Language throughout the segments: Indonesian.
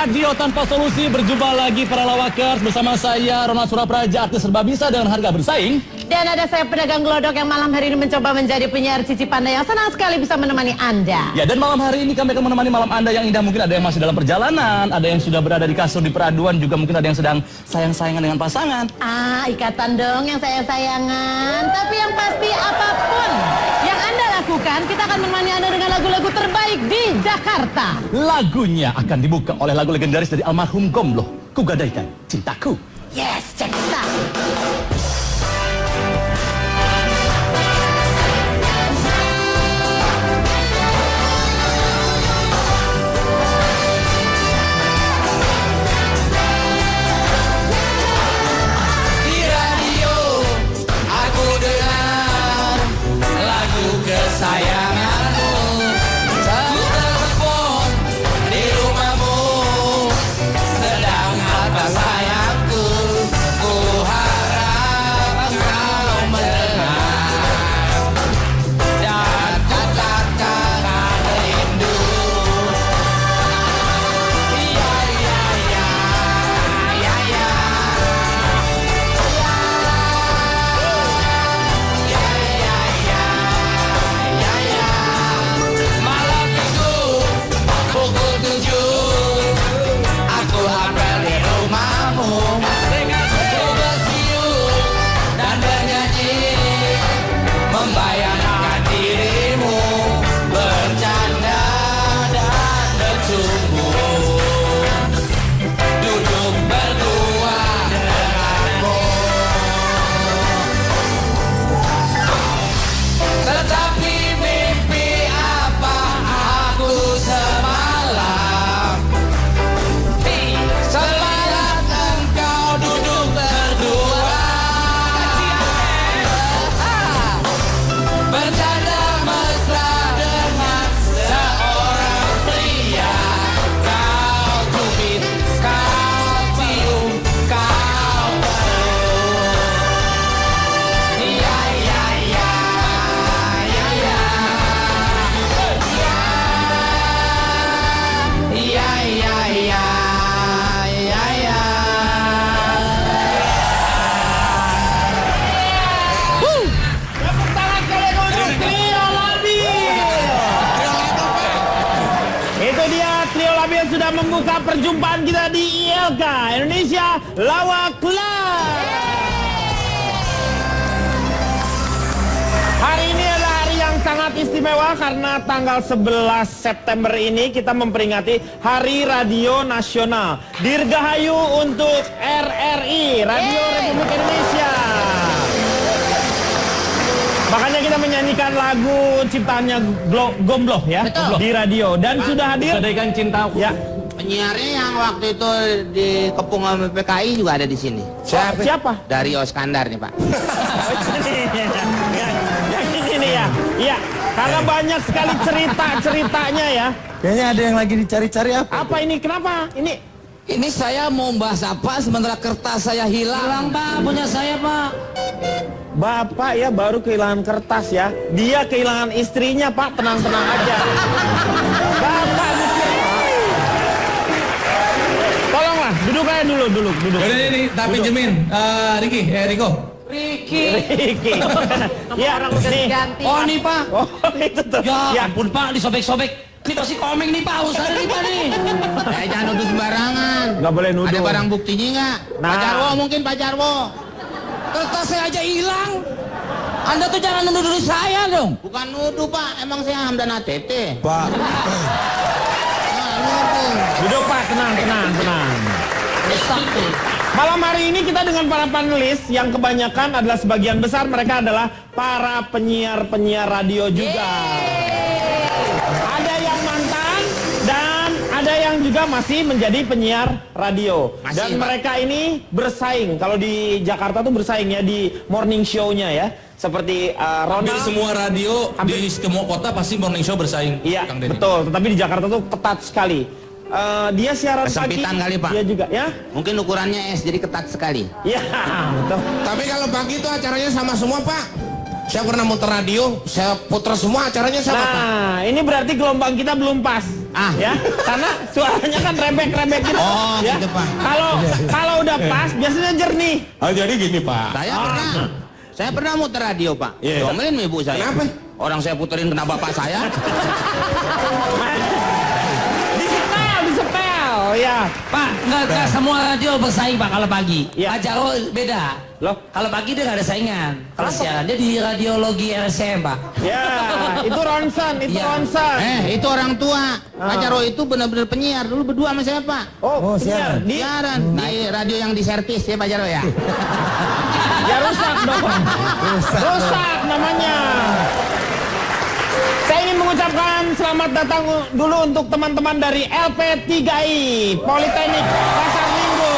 Radio Tanpa Solusi, berjumpa lagi para lawakers bersama saya Ronald Surapraja, artis serba bisa dengan harga bersaing. Dan ada saya pedagang glodok yang malam hari ini mencoba menjadi penyiar Cici Panda yang senang sekali bisa menemani Anda. Ya, dan malam hari ini kami akan menemani malam Anda yang indah. Mungkin ada yang masih dalam perjalanan, ada yang sudah berada di kasur di peraduan, juga mungkin ada yang sedang sayang-sayangan dengan pasangan. Ikatan dong yang sayang-sayangan. Tapi yang pasti apapun yang Anda lakukan, kita akan menemani Anda dengan lagu-lagu terbaik di Jakarta. Lagunya akan dibuka oleh lagu legendaris dari almarhum Gombloh, Ku Gadaikan Cintaku. Yes, check this out. Kesayanganmu, aku telepon di rumahmu, sedang apa sayangku, ku harap kau mendengar, dan katakan rindu. Ya ya ya ya ya malam minggu pukul 7 aku apel di rumahmu, ku bersiul dan bernyanyi membayangkan dirimu bercanda dan bercumbu, duduk berdua denganmu. Tetapi mimpi apa aku semalam, selamat engkau duduk berdua, bercanda mesra dengan seorang pria. Kau cubit, kau cium, kau peluk. Ya ya ya ya ya ya ya ya ya ya. Tepuk tangan kalian untuk Trio Labil. Itu dia Trio Labil yang sudah membuka perjumpaan kita di ILK Indonesia Lawak Club. Hari ini adalah hari yang sangat istimewa karena tanggal 11 September ini kita memperingati Hari Radio Nasional. Dirgahayu untuk RRI, Radio Republik Indonesia. Makanya kita menyanyikan lagu ciptaannya Gombloh ya. Betul. Di radio dan sudah hadir. Gadaikan Cintaku. Ya. Penyiarnya yang waktu itu dikepung sama PKI juga ada di sini. Siapa? Dario Iskandar nih, Pak. Yang ini nih ya. Iya. Karena banyak sekali ceritanya ya. Kayaknya ada yang lagi dicari-cari apa? Apa ini? Kenapa? Ini saya mau bahas apa sementara kertas saya hilang. Pak, punya saya, Pak. Bapak ya baru kehilangan kertas ya. Dia kehilangan istrinya, Pak. Tenang-tenang aja. Bapak mikir. Tolonglah, duduk aja dulu, duduk. Udah ini, tak pinjemin. Riko. Ricky. Ya, Orang udah nih. diganti. Oh, nih, Pak. Oh, itu tuh. Ya ampun, Pak, disobek-sobek. Ini pasti komeng nih, Pak. Usah nih, Pak nih. Jangan nuduh sembarangan. Nggak boleh nuduh. Ada barang buktinya nggak? Nah. Pak Jarwo mungkin, Pak Jarwo. Kertas saya aja hilang. Anda tuh jangan nuduh saya dong. Bukan nuduh, Pak. Emang saya Hamdan ATT. Pak. Duduk, Pak. Tenang. Malam hari ini kita dengan para panelis yang kebanyakan adalah sebagian besar mereka adalah para penyiar radio juga. Ada yang mantan dan ada yang juga masih menjadi penyiar radio. Masih, Dan Pak. mereka ini bersaing. Kalau di Jakarta tuh bersaing ya di morning show-nya ya. Seperti Hampir Ronald. semua radio di semua kota pasti morning show bersaing. Iya, Kang Denny. betul. Tetapi di Jakarta tuh ketat sekali. Dia siaran pagi. Kesempitan kali, Pak. Dia juga ya. Mungkin ukurannya S jadi ketat sekali. Iya, betul. Tapi kalau pagi itu acaranya sama semua, Pak. Saya pernah muter radio, saya putar semua acaranya sama, Pak. Nah, ini berarti gelombang kita belum pas. Ya, karena suaranya kan rebek-rebek gitu. Oh, ya. gitu, Pak. Kalau udah pas biasanya jernih. Oh, jadi gini Pak. Saya pernah muter radio, Pak. Iya. Domelin ibu saya. Kenapa? Orang saya puterin kena bapak saya. Disetel, ya. Pak, nggak semua radio bersaing Pak kalau pagi. Iya. Pak Jaro beda. Loh? Kalau pagi dia nggak ada saingan. Kalau siaran dia di radiologi RSCM Pak. Ya, itu ronsen, itu Iya. ronsen. Itu orang tua. Pak Jaro itu benar-benar penyiar. Dulu berdua sama saya, Pak. Oh, siaran. Siaran di radio yang diservis ya Pak Jaro ya. Ya rusak dong. Rusak namanya. Saya ingin mengucapkan selamat datang dulu untuk teman-teman dari LP3I Politeknik Pasar Minggu.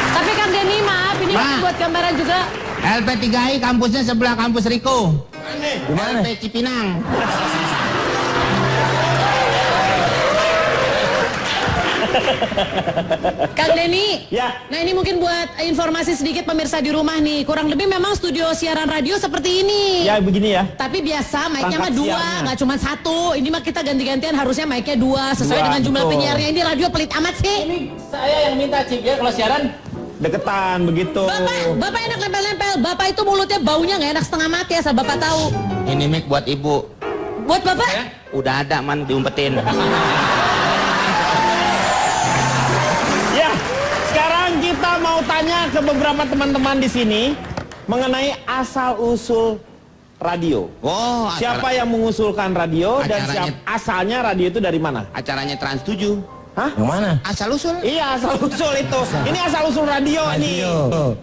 Tapi Kang Denny, maaf, ini Ma. kan buat gambaran juga. LP3I kampusnya sebelah kampus Riko. LP Cipinang. Kang Denny. Ya. Nah ini mungkin buat informasi sedikit pemirsa di rumah nih. Kurang lebih memang studio siaran radio seperti ini. Ya begini ya. Tapi biasa mic-nya mah Perangkat 2, siarnya. nggak cuma 1. Ini mah kita ganti-gantian harusnya mic-nya 2 sesuai Dua, dengan jumlah betul. penyiarnya. Ini radio pelit amat sih. Saya yang minta Cip ya kalau siaran. Deketan begitu. Bapak enak nempel-nempel. Bapak itu mulutnya baunya nggak enak setengah mati asal Bapak tahu. Ini mic buat ibu. Buat Bapak? Udah ada man diumpetin. Ya, sekarang kita mau tanya ke beberapa teman-teman di sini mengenai asal-usul radio. Oh, Siapa yang mengusulkan radio dan Acaranya- asalnya radio itu dari mana? acaranya Trans 7. Hah? Yang mana? Asal usul. Iya, asal-usul itu. Ini asal-usul radio nih.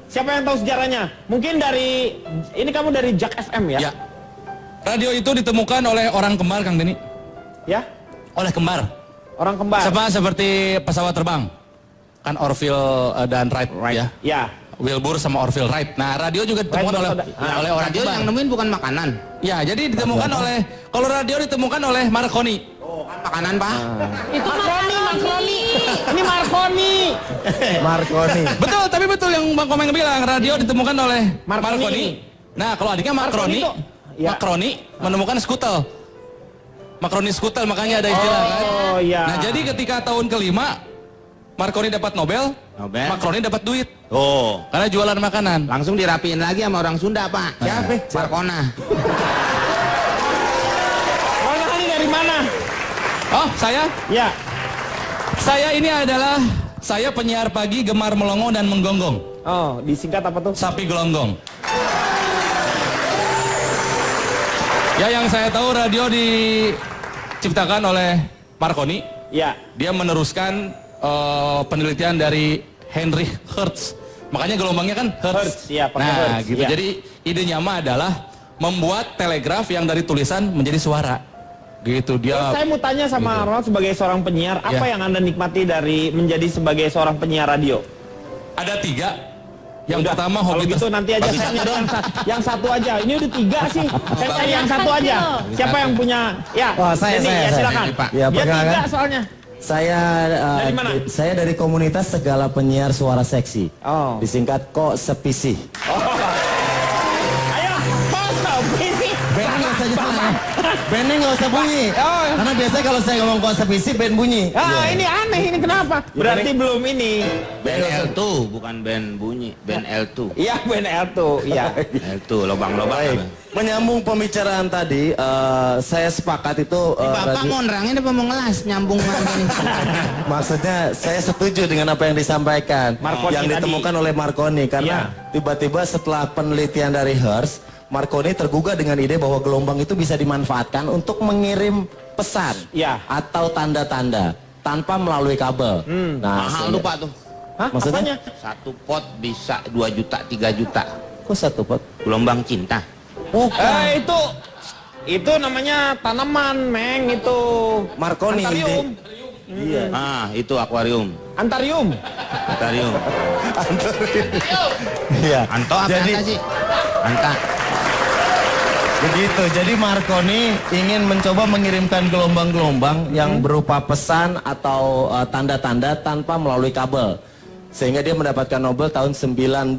Siapa yang tahu sejarahnya? Mungkin dari, ini kamu dari Jack FM ya? Ya. Radio itu ditemukan oleh orang kembar, Kang Denny. Ya? Oleh kembar. Orang kembar? Sama seperti pesawat terbang. Kan Orville dan Wright, ya. Ya. Wilbur sama Orville Wright. Nah, radio juga ditemukan oleh orang Radio kembar. yang nemuin bukan makanan. Ya, jadi ditemukan oleh, kalau radio ditemukan oleh Marconi. Makanan, Pak. Itu Marconi. Ini Marconi. Marconi. Betul, tapi betul yang Bang Komeng bilang, radio ditemukan oleh Marconi. Marconi. Nah, kalau adiknya Marconi Makroni, itu- ya. Makroni menemukan skutel. Makroni skutel, makanya ada istilah kan. Oh iya. Nah, jadi ketika tahun kelima, Marconi dapat Nobel, Nobel. Makroni dapat duit. Oh. Karena jualan makanan. Langsung dirapiin lagi sama orang Sunda, Pak. Siapa? Markona. Marconi dari mana? Oh, saya ini adalah saya penyiar pagi gemar melongo dan menggonggong. Oh, disingkat apa tuh? Sapi gelonggong. Ya, yang saya tahu radio diciptakan oleh Marconi. Ya. Dia meneruskan penelitian dari Heinrich Hertz. Makanya gelombangnya kan Hertz. Hertz, ya, pakai nah, Hertz, gitu. ya. Jadi idenya mah adalah membuat telegraf yang dari tulisan menjadi suara. Gitu dia. Saya mau tanya sama Ronald sebagai seorang penyiar, apa Ya. yang Anda nikmati dari menjadi sebagai seorang penyiar radio? Ada 3. Yang Udah, pertama kalau hobi gitu nanti aja saya minta yang satu aja. Ini udah 3 sih. Saya tanya yang satu aja. Siapa yang punya? Ya. Oh, saya, Denny, saya, ya saya. silakan. Pak. Ya, Dia perkenalkan. 3 soalnya. Saya Dari mana? saya dari komunitas segala penyiar suara seksi. Oh. Disingkat kok sepisi. Ayo, masa visi. Bandnya nggak usah jalan. Bandnya nggak usah bunyi. Oh. Karena biasanya kalau saya ngomong kok sepisi, band bunyi. Ah, ini aneh ini kenapa? Berarti belum ini. Band L2, bukan band bunyi. Band L2. Iya, band L2. Iya. L2, lobang-lobang. Baik. Menyambung pembicaraan tadi, saya sepakat itu. Bapak radio- mau nerangin apa mau ngelas? Nyambung lagi nih. Maksudnya saya setuju dengan apa yang disampaikan Marconi yang tadi. ditemukan oleh Marconi karena Iya. tiba-tiba setelah penelitian dari Hertz, Marconi tergugah dengan ide bahwa gelombang itu bisa dimanfaatkan untuk mengirim pesan Iya. atau tanda-tanda tanpa melalui kabel. Mahal tuh, Pak tuh. Hah? Maksudnya? Apanya? Satu pot bisa 2 juta, 3 juta. Kok satu pot? Gelombang cinta. Itu namanya tanaman, Meng, itu. Marconi Antarium. Iya. Ah, itu akuarium. Antarium. Akuarium. Iya. Anto apa Jadi anta sih? Anta. begitu. Jadi Marconi ingin mencoba mengirimkan gelombang-gelombang yang berupa pesan atau tanda-tanda tanpa melalui kabel. Sehingga dia mendapatkan Nobel tahun 1909.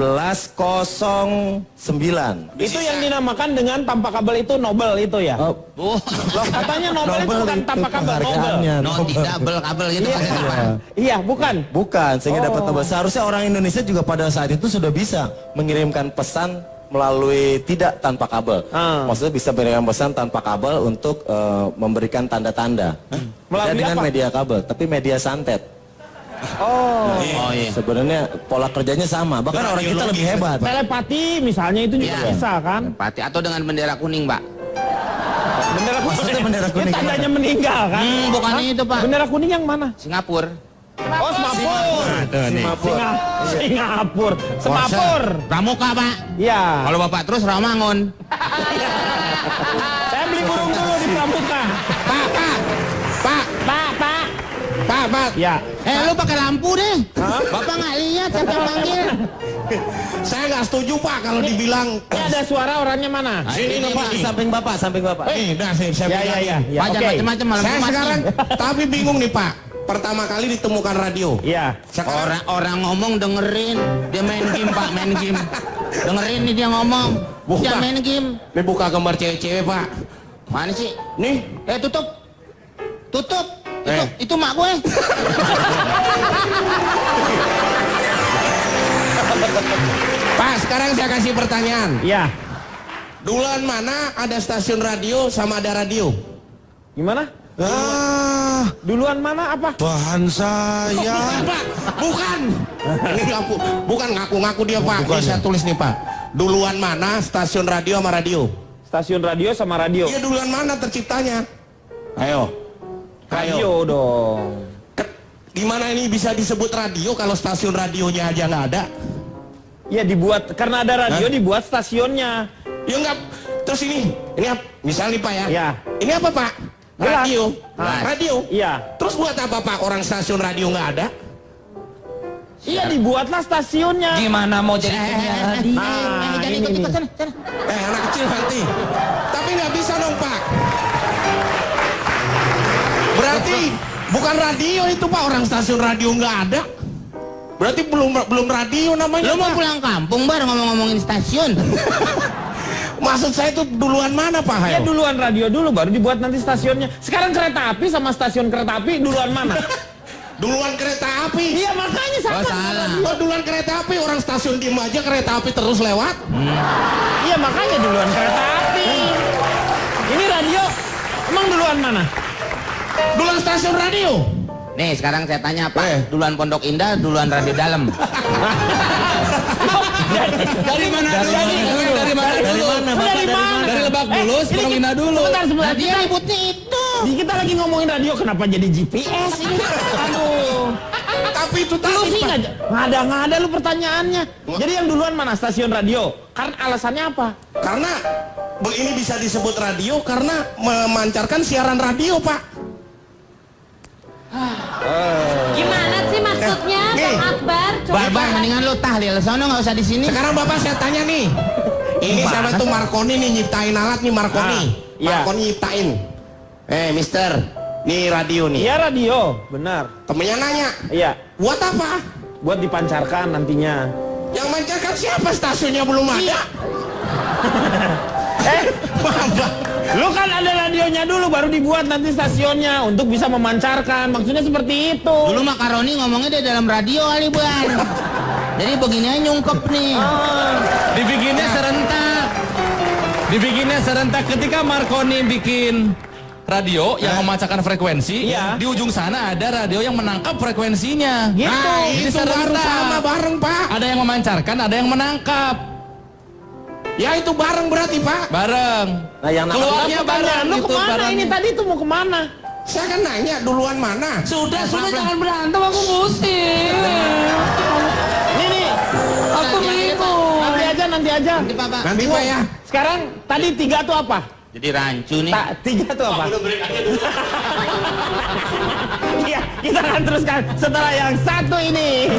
Itu yang dinamakan dengan tanpa kabel itu Nobel itu ya? Oh, Oh, Loh, katanya Nobel itu bukan tanpa kabel, Nobel. penghargaannya. no tidak kabel gitu kan. Iya, bukan. Bukan, sehingga dapat Nobel. Seharusnya orang Indonesia juga pada saat itu sudah bisa mengirimkan pesan melalui tidak tanpa kabel. Maksudnya bisa mengirimkan pesan tanpa kabel untuk memberikan tanda-tanda. Tidak dengan apa? media kabel, tapi media santet. Oh. Oh iya. Sebenarnya pola kerjanya sama, bahkan orang kita lebih hebat. Telepati misalnya itu juga Iya. bisa kan? Pati atau dengan bendera kuning, Pak. Bendera kuning. Maksudnya bendera kuning Itu tandanya meninggal kan? Bukan itu, Pak. Bendera kuning yang mana? Singapura. Oh, Semapur. Singapura. Semapur. Pramuka, Pak. Iya. Kalau Bapak terus Ramangun. Saya beli burung dulu di Pramuka. Pak. Ya. Lu pakai lampu deh. Bapak nggak lihat siapa yang manggil. Saya nggak setuju Pak kalau dibilang. Ini ada suara orangnya mana? Ini Pak. Di samping bapak, Dah saya bilang. Ya. Pak jangan Oke. macam-macam malam Saya Jumat sekarang nih. tapi bingung nih Pak. Pertama kali ditemukan radio. Iya. Sekarang Orang ngomong dengerin, dia main game Pak, main game. Dengerin nih dia ngomong, dia main game. ini buka gambar cewek-cewek Pak. Mana sih? Nih, Tutup. Itu mak gue. Pak, sekarang saya kasih pertanyaan. Iya. Duluan mana ada stasiun radio sama ada radio? Gimana? Duluan mana apa? Bahan saya. Bukan Pak, bukan. Ini bukan ngaku-ngaku dia Pak. Ini saya tulis nih Pak. Duluan mana stasiun radio sama radio? Stasiun radio sama radio. Iya duluan mana terciptanya? Ayo. Radio dong. Gimana ini bisa disebut radio kalau stasiun radionya aja nggak ada? Ya dibuat karena ada radio dibuat stasiunnya. Ya nggak. Terus ini misalnya nih Pak ya. Ya. Ini apa Pak? Gelas. Radio. Ah. Radio. Iya. Terus buat apa Pak orang stasiun radio nggak ada? Iya dibuatlah stasiunnya. Gimana mau jadi penyiar radio? Jangan ini ikut nih. sana. Anak kecil nanti. Tapi nggak bisa dong Pak. Berarti bukan radio itu Pak, orang stasiun radio nggak ada. Berarti belum radio namanya. Lu mau Pak. pulang kampung bar ngomong-ngomongin stasiun. Maksud saya itu duluan mana Pak? Ya Hayo? duluan radio dulu baru dibuat nanti stasiunnya. Sekarang kereta api sama stasiun kereta api duluan mana? Duluan kereta api. Iya makanya sama. Salah. Oh duluan kereta api, orang stasiun diem aja kereta api terus lewat. Iya makanya duluan kereta api. Ini radio emang duluan mana? Duluan stasiun radio. Nih sekarang saya tanya Pak, duluan Pondok Indah, duluan radio dalam. Dari mana dulu? Dari mana dulu? Dari mana? Dari Lebak Bulus, Pondok Indah dulu. Sebentar Dia kita ributnya itu. kita lagi ngomongin radio kenapa jadi GPS ini? Aduh. Tapi itu Lu tadi sih Pak. nggak ada lu pertanyaannya. Jadi yang duluan mana stasiun radio? Karena alasannya apa? Karena ini bisa disebut radio karena memancarkan siaran radio Pak. Gimana sih maksudnya, nih. Bang Akbar? Coba Bang, mendingan lu tahlil sono nggak usah di sini. Sekarang Bapak saya tanya nih. Ini siapa tuh Marconi nih nyiptain alat nih Marconi. iya. Marconi nyiptain. Mister, nih radio nih. Iya radio, benar. Temennya nanya, Iya, buat apa? buat dipancarkan nantinya. Yang mancarkan siapa? Stasiunnya belum ada. Lu kan ada radionya dulu baru dibuat nanti stasiunnya untuk bisa memancarkan. Maksudnya seperti itu. Dulu makaroni ngomongnya dia dalam radio kali Bang. Jadi begini aja nyungkep nih. Dibikinnya serentak ketika Marconi bikin radio yang memancarkan frekuensi, Iya. di ujung sana ada radio yang menangkap frekuensinya. Gitu. Nah, Jadi itu baru serentak. sama bareng Pak. Ada yang memancarkan, ada yang menangkap. Ya itu bareng berarti Pak. Bareng. Nah, yang Keluarnya bareng. Lu gitu, kemana bareng. ini tadi tuh mau kemana? Saya kan nanya duluan mana? Sudah jangan berantem, aku musik. Nih. Aku bingung. Nanti aja. Nanti Pak. Nanti Pak ya. Sekarang tadi 3 tuh apa? Jadi rancu nih. 3 tuh apa? Iya, kita akan teruskan setelah yang satu ini.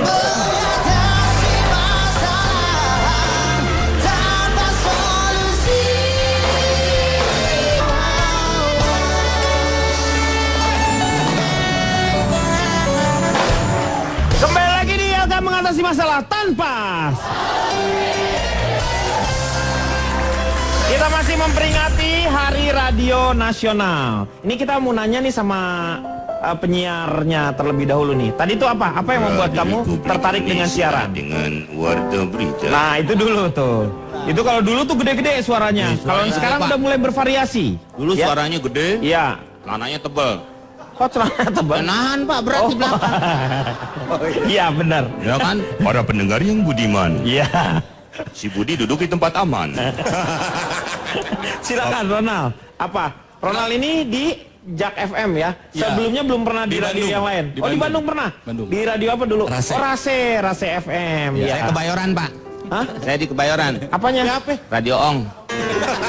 Kembali lagi di LK Mengatakan mengatasi masalah tanpa. Kita masih memperingati Hari Radio Nasional. Ini kita mau nanya nih sama penyiarnya terlebih dahulu nih. Tadi itu apa? Apa yang membuat kamu tertarik dengan siaran? Dengan warta berita. Nah, itu dulu tuh. Itu kalau dulu tuh gede-gede suaranya. Kalau sekarang udah mulai bervariasi. Dulu suaranya gede, Iya. celananya tebal. Kok celana tebal? Nahan Pak, berat di belakang. Iya, benar. Ya kan? Para pendengar yang budiman, Iya. si Budi duduk di tempat aman. Silakan Ronald. Apa? Ronald ini di Jak FM ya. Sebelumnya belum pernah di radio Bandung. yang lain. Di Oh, di Bandung. Bandung pernah? Bandung. Di radio apa dulu? Rase. Oh, Rase FM. Saya Ya. Kebayoran Pak. Hah? Saya di Kebayoran. Apanya? Radio Ong.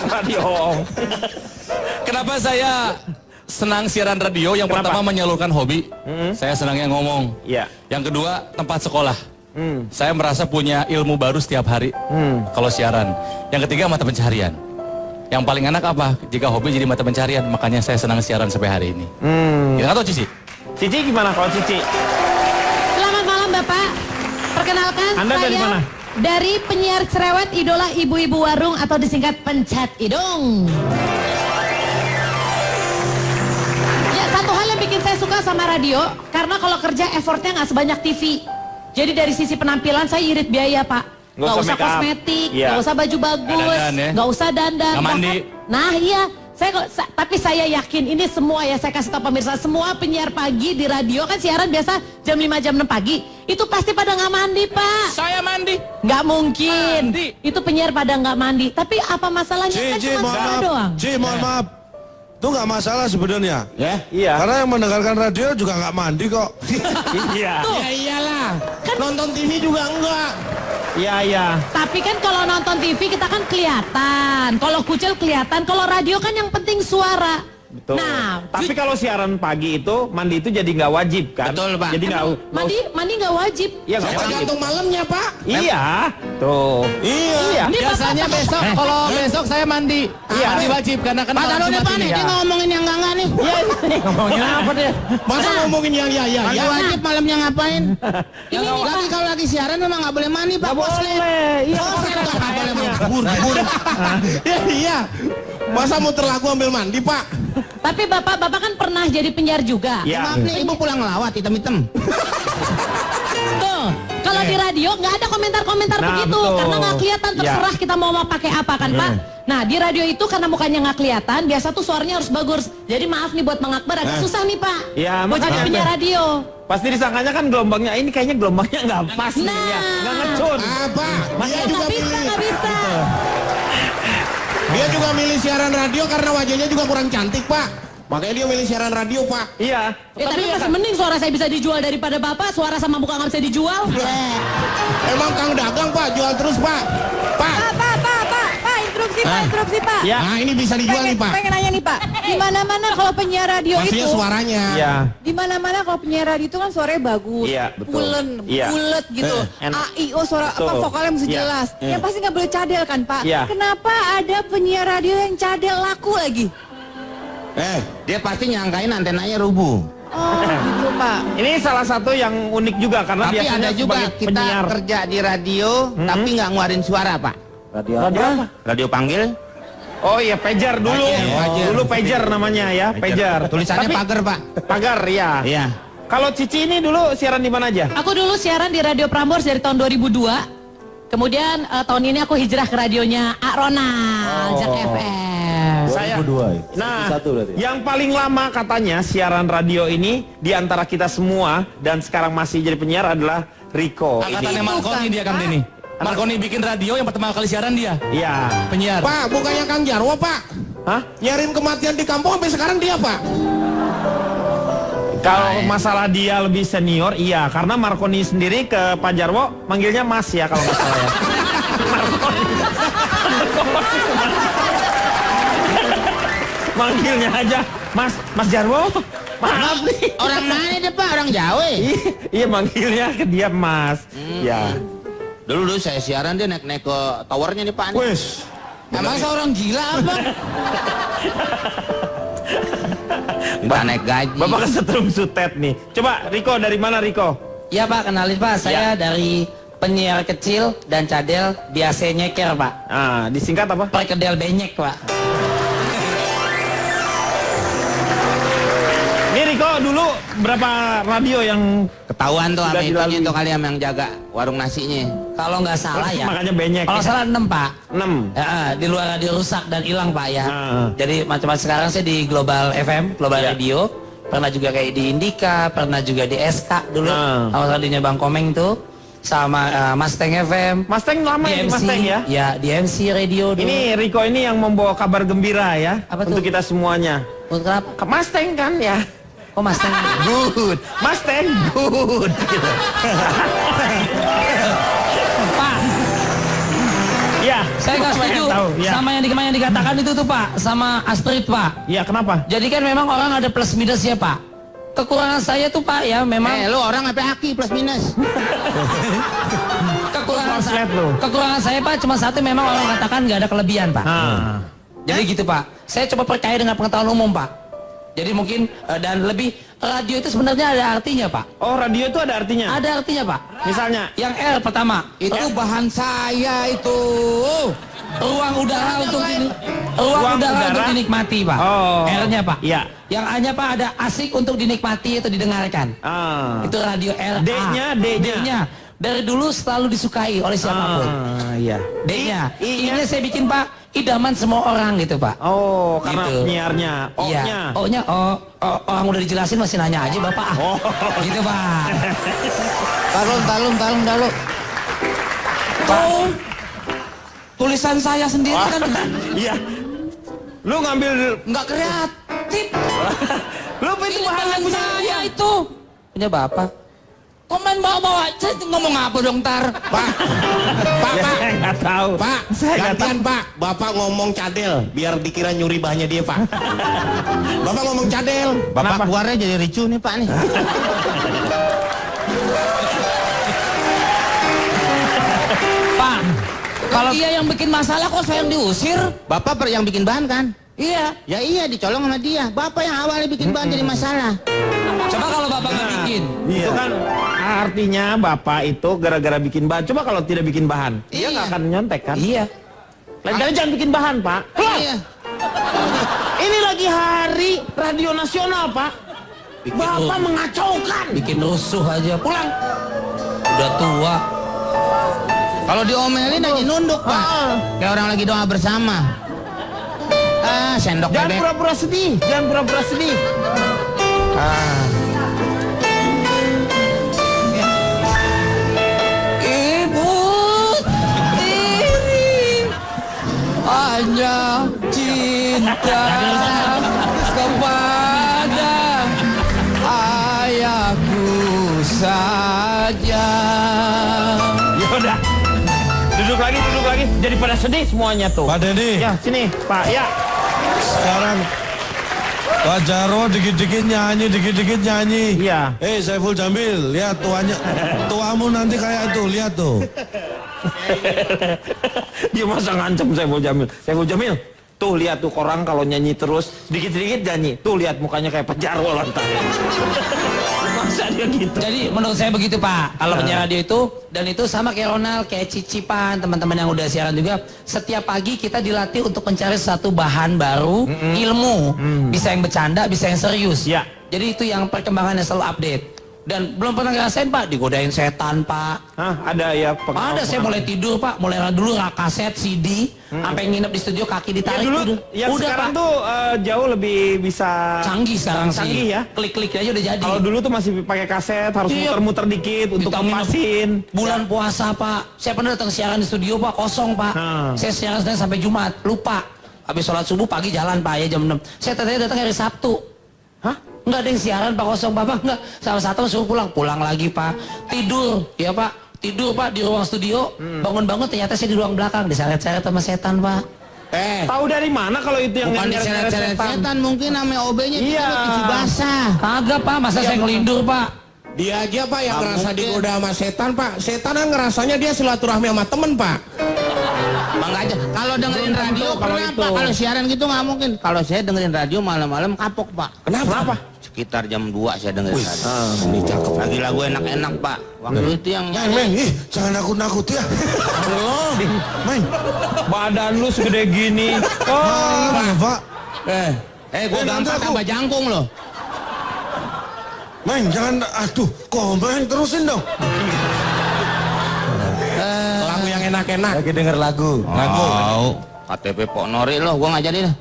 Radio. Kenapa saya senang siaran radio? Yang Kenapa? pertama menyalurkan hobi. Saya senangnya ngomong. Iya. Yang kedua tempat sekolah. Saya merasa punya ilmu baru setiap hari kalau siaran. Yang ketiga mata pencaharian. Yang paling enak apa? Jika hobi jadi mata pencaharian, makanya saya senang siaran sampai hari ini. Kita tahu Cici? Cici gimana kalau Cici? Selamat malam Bapak. Perkenalkan Anda saya dari mana? dari penyiar cerewet idola ibu-ibu warung atau disingkat Pencat Hidung. Ya, satu hal yang bikin saya suka sama radio, karena kalau kerja effortnya nggak sebanyak TV. Jadi dari sisi penampilan saya irit biaya Pak. Nggak Nggak usah usah make up. kosmetik, Iya. nggak usah baju bagus, Nggak dandan ya? nggak usah dandan. Nggak mandi. Nah iya, tapi saya yakin ini semua ya, saya kasih tahu pemirsa, semua penyiar pagi di radio kan siaran biasa jam 5 jam 6 pagi. Itu pasti pada nggak mandi Pak. Saya mandi. Nggak mungkin. Mandi. Itu penyiar pada nggak mandi. Tapi apa masalahnya? Kan cuma suara doang. Mohon maaf. Itu nggak masalah sebenarnya. Ya? Iya. Karena yang mendengarkan radio juga nggak mandi kok. Iya. Tuh. Ya iyalah. Nonton TV juga enggak. Iya, iya. Tapi kan kalau nonton TV kita kan kelihatan. Kalau kucel kelihatan. Kalau radio kan yang penting suara. Betul. Nah, Tapi kalau siaran pagi itu mandi itu jadi nggak wajib kan? Betul, Pak. Jadi nggak mandi nggak wajib. Iya nggak wajib. Tergantung malamnya Pak. Iya. Tuh. Iya. Ini Biasanya Bapak- besok kalau besok saya mandi. Iya. Mandi wajib karena kan Pak, malam taruh Jumat depan ini. nih, dia ngomongin yang enggak nih. Ngomongin apa deh? Masa ngomongin yang ya Mandi ya. wajib malamnya ngapain? Ini Lagi kalau lagi siaran memang nggak boleh mandi Pak. Nggak boleh. Iya. Nggak boleh mabur. Iya. Masa muter lagu ambil mandi Pak? Tapi Bapak kan pernah jadi penyiar juga. Iya. Maaf nih, ibu pulang ngelawat hitam-hitam. Tuh, kalau di radio nggak ada komentar-komentar Nah, begitu, betul. karena nggak kelihatan, terserah kita mau pakai apa kan Pak. Nah di radio itu karena mukanya nggak kelihatan, biasa tuh suaranya harus bagus. Jadi maaf nih buat Mang Akbar agak susah nih Pak. Iya, mau jadi makanya. penyiar radio. Pasti disangkanya kan gelombangnya ini kayaknya gelombangnya nggak pas nih Nah. ya. Nggak ngecut. Apa? Dia juga Nggak bisa, milih. nggak bisa. Dia juga milih siaran radio karena wajahnya juga kurang cantik Pak. Makanya dia milih siaran radio Pak. Iya. Tapi masih mending suara saya bisa dijual daripada Bapak, suara sama muka nggak bisa dijual. Emang Kang Dagang Pak jual terus Pak. Pak. Pak, interupsi Pak. Ya. Nah ini bisa dijual nih Pak. Pengen nanya nih Pak, di mana-mana kalau penyiar radio Maksudnya itu, suaranya. Iya. di mana-mana kalau penyiar radio itu kan suaranya bagus, Iya, betul. pulen, Iya. bulet gitu, Enak. AIO suara apa Betul. vokalnya mesti Iya. jelas. Yang pasti nggak boleh cadel kan Pak? Iya. Kenapa ada penyiar radio yang cadel laku lagi? Dia pasti nyangkain antenanya rubuh. Oh gitu Pak. Ini salah satu yang unik juga karena Tapi biasanya ada juga sebagai kita penyiar. kerja di radio, tapi nggak ngeluarin suara Pak. Radio Radio apa? Radio panggil, Oh iya, pager dulu. Pager. Dulu pager namanya ya, pager. tulisannya Tapi- pagar Pak. Pagar ya. Iya. Kalau Cici ini dulu siaran di mana aja? Aku dulu siaran di Radio Prambors dari tahun 2002. Kemudian tahun ini aku hijrah ke radionya A. Ronald, Jak FM. Saya. 2002 ya? Nah, 1 berarti ya? yang paling lama katanya siaran radio ini di antara kita semua dan sekarang masih jadi penyiar adalah Rico. Angkatannya Marconi dia Kang Denny. Marconi bikin radio yang pertama kali siaran dia. Iya. Penyiar. Pak bukannya Kang Jarwo Pak. Hah? Nyarin kematian di kampung sampai sekarang dia Pak. Kalau masalah dia lebih senior, iya. Karena Marconi sendiri ke Pak Jarwo manggilnya Mas ya kalau nggak salah ya. Manggilnya aja Mas Jarwo. Maaf nih. Orang mana deh Pak? Orang Jawa. Iya manggilnya ke dia Mas. Ya. Dulu saya siaran dia naik ke towernya nih Pak. Wes. Emang seorang gila apa? Minta naik gaji. Bapak kesetrum sutet nih. Coba Riko dari mana Riko? Iya Pak, kenalin Pak, saya dari penyiar kecil dan cadel biasa nyeker Pak. Ah, disingkat apa? Perkedel benyek Pak. Ini Riko dulu berapa radio yang Ketahuan tuh sudah sama itunya dilalui? tuh kali yang jaga warung nasinya. Kalau nggak salah ya. Makanya benyek. Kalau salah 6 Pak. 6. Ya, di luar radio rusak dan hilang Pak ya. Ah. Jadi macam-macam sekarang saya di Global FM, Global Ya. Radio. Pernah juga kayak di Indika, pernah juga di SK dulu. Sama radionya Bang Komeng tuh. Sama Mustang FM. Mustang lama ya di Mustang ya? Ya, di MC Radio dulu. Ini Riko ini yang membawa kabar gembira ya. Apa untuk tuh? kita semuanya. Untuk apa? Mustang kan ya? Oh Mustang. Good. Mustang good. Gitu. Pak. Ya. Saya nggak setuju Ya. sama yang dikatakan itu tuh Pak, sama Astrid Pak. Ya kenapa? Jadi kan memang orang ada plus minus ya Pak. Kekurangan saya tuh Pak ya memang. Lu orang apa aki plus minus? Kekurangan saya Pak cuma satu, memang orang katakan nggak ada kelebihan Pak. Jadi gitu Pak. Saya coba percaya dengan pengetahuan umum Pak. Jadi mungkin dan lebih radio itu sebenarnya ada artinya Pak. Oh radio itu ada artinya? Ada artinya Pak. Misalnya? Yang R pertama. Itu bahan saya itu. Ruang udara untuk untuk dinikmati Pak. Oh. R-nya Pak. Iya. Yang A-nya Pak ada asik untuk dinikmati atau didengarkan. Itu radio RA. D-nya dari dulu selalu disukai oleh siapapun. Iya. D-nya. I-nya saya bikin Pak idaman semua orang gitu Pak. Oh, karena gitu. penyiarnya. Iya. O-nya orang udah dijelasin masih nanya aja Bapak. Gitu Pak. Talung. Tuh. Tulisan saya sendiri kan. Iya. Lu ngambil nggak kreatif. Lu itu bahan punya saya itu. Punya Bapak. Komen bawa-bawa, saya ngomong apa dong ntar? Pak, saya nggak tahu. Pak, gantian Pak, Bapak ngomong cadel, biar dikira nyuri bahannya dia Pak. Bapak ngomong cadel. Bapak keluarnya jadi ricu nih Pak nih. Pak, kalau dia yang bikin masalah kok saya yang diusir? Bapak yang bikin bahan kan? Iya. Ya iya dicolong sama dia. Bapak yang awalnya bikin bahan jadi masalah. Coba kalau Bapak nggak bikin. Itu kan artinya Bapak itu gara-gara bikin bahan. Coba kalau tidak bikin bahan, dia nggak akan nyontek kan? Iya. Lain kali jangan bikin bahan Pak. Iya. Ini lagi hari radio nasional Pak. Bapak mengacaukan. Bikin rusuh aja. Pulang. Udah tua. Kalau diomelin aja nunduk Pak. Kayak orang lagi doa bersama. Sendok Jangan bebek. pura-pura sedih. Jangan pura-pura sedih. Ibu tiri hanya cinta kepada ayahku saja. Ya udah. Duduk lagi. Jadi pada sedih semuanya tuh. Pak Denny. Ya, sini, Pak. Ya. Sekarang Pak Jarwo dikit-dikit nyanyi. Iya. Saiful Jamil, lihat tuamu nanti kayak itu, lihat tuh. Dia masa ngancam Saiful Jamil. Saiful Jamil, tuh lihat tuh orang kalau nyanyi terus dikit-dikit nyanyi. Tuh lihat mukanya kayak Pak Jarwo lontar. Masa dia gitu. Jadi menurut saya begitu Pak. Kalau penyiar radio itu, dan itu sama kayak Ronald, kayak Cicipan, teman-teman yang udah siaran juga. Setiap pagi kita dilatih untuk mencari satu bahan baru, ilmu. Bisa yang bercanda, bisa yang serius. Ya. Jadi itu yang perkembangannya selalu update. Dan belum pernah ngerasain Pak, digodain setan Pak. Hah, ada ya Ada, saya mulai tidur Pak, mulai dulu kaset, CD, sampai nginep di studio kaki ditarik ya dulu, tidur. yang Udah sekarang Pak. tuh jauh lebih bisa Canggih sekarang canggih sih. ya. Klik-klik aja udah jadi. Kalau dulu tuh masih pakai kaset, harus Iya. muter-muter dikit untuk Kita nginep ngepasin. bulan puasa Pak. Saya pernah datang siaran di studio Pak, kosong Pak. Saya siaran Senin sampai Jumat, lupa. Habis sholat subuh pagi jalan Pak ya jam 6. Saya tadinya datang hari Sabtu. Hah? Enggak ada yang siaran Pak, kosong Bapak enggak. Salah satu suruh pulang lagi Pak. Tidur, ya Pak. Tidur Pak di ruang studio. Bangun-bangun ternyata saya di ruang belakang diseret-seret sama setan Pak. Tahu dari mana kalau itu yang Bukan nyeret-nyeret diseret-seret setan, mungkin namanya OB-nya Iya. cuci basah. Kagak Pak, masa saya ngelindur Pak. Dia aja Pak yang ngerasa digoda sama setan Pak. Setan kan ngerasanya dia silaturahmi sama temen Pak. Bangga aja. Kalau dengerin radio, kenapa? Kalau siaran gitu nggak mungkin. Kalau saya dengerin radio malam-malam kapok Pak. Kenapa? sekitar jam 2 saya dengar. Ini cakep. Lagi lagu enak-enak Pak. Waktu itu yang Meng, jangan nakut-nakut ya. Meng. Badan lu segede gini. Pak. gua gampang tambah jangkung loh. Meng, jangan, aduh, kok Meng terusin dong. Lagu yang enak-enak. Lagi denger lagu. KTP Pok Nori loh, gua nggak jadi dah.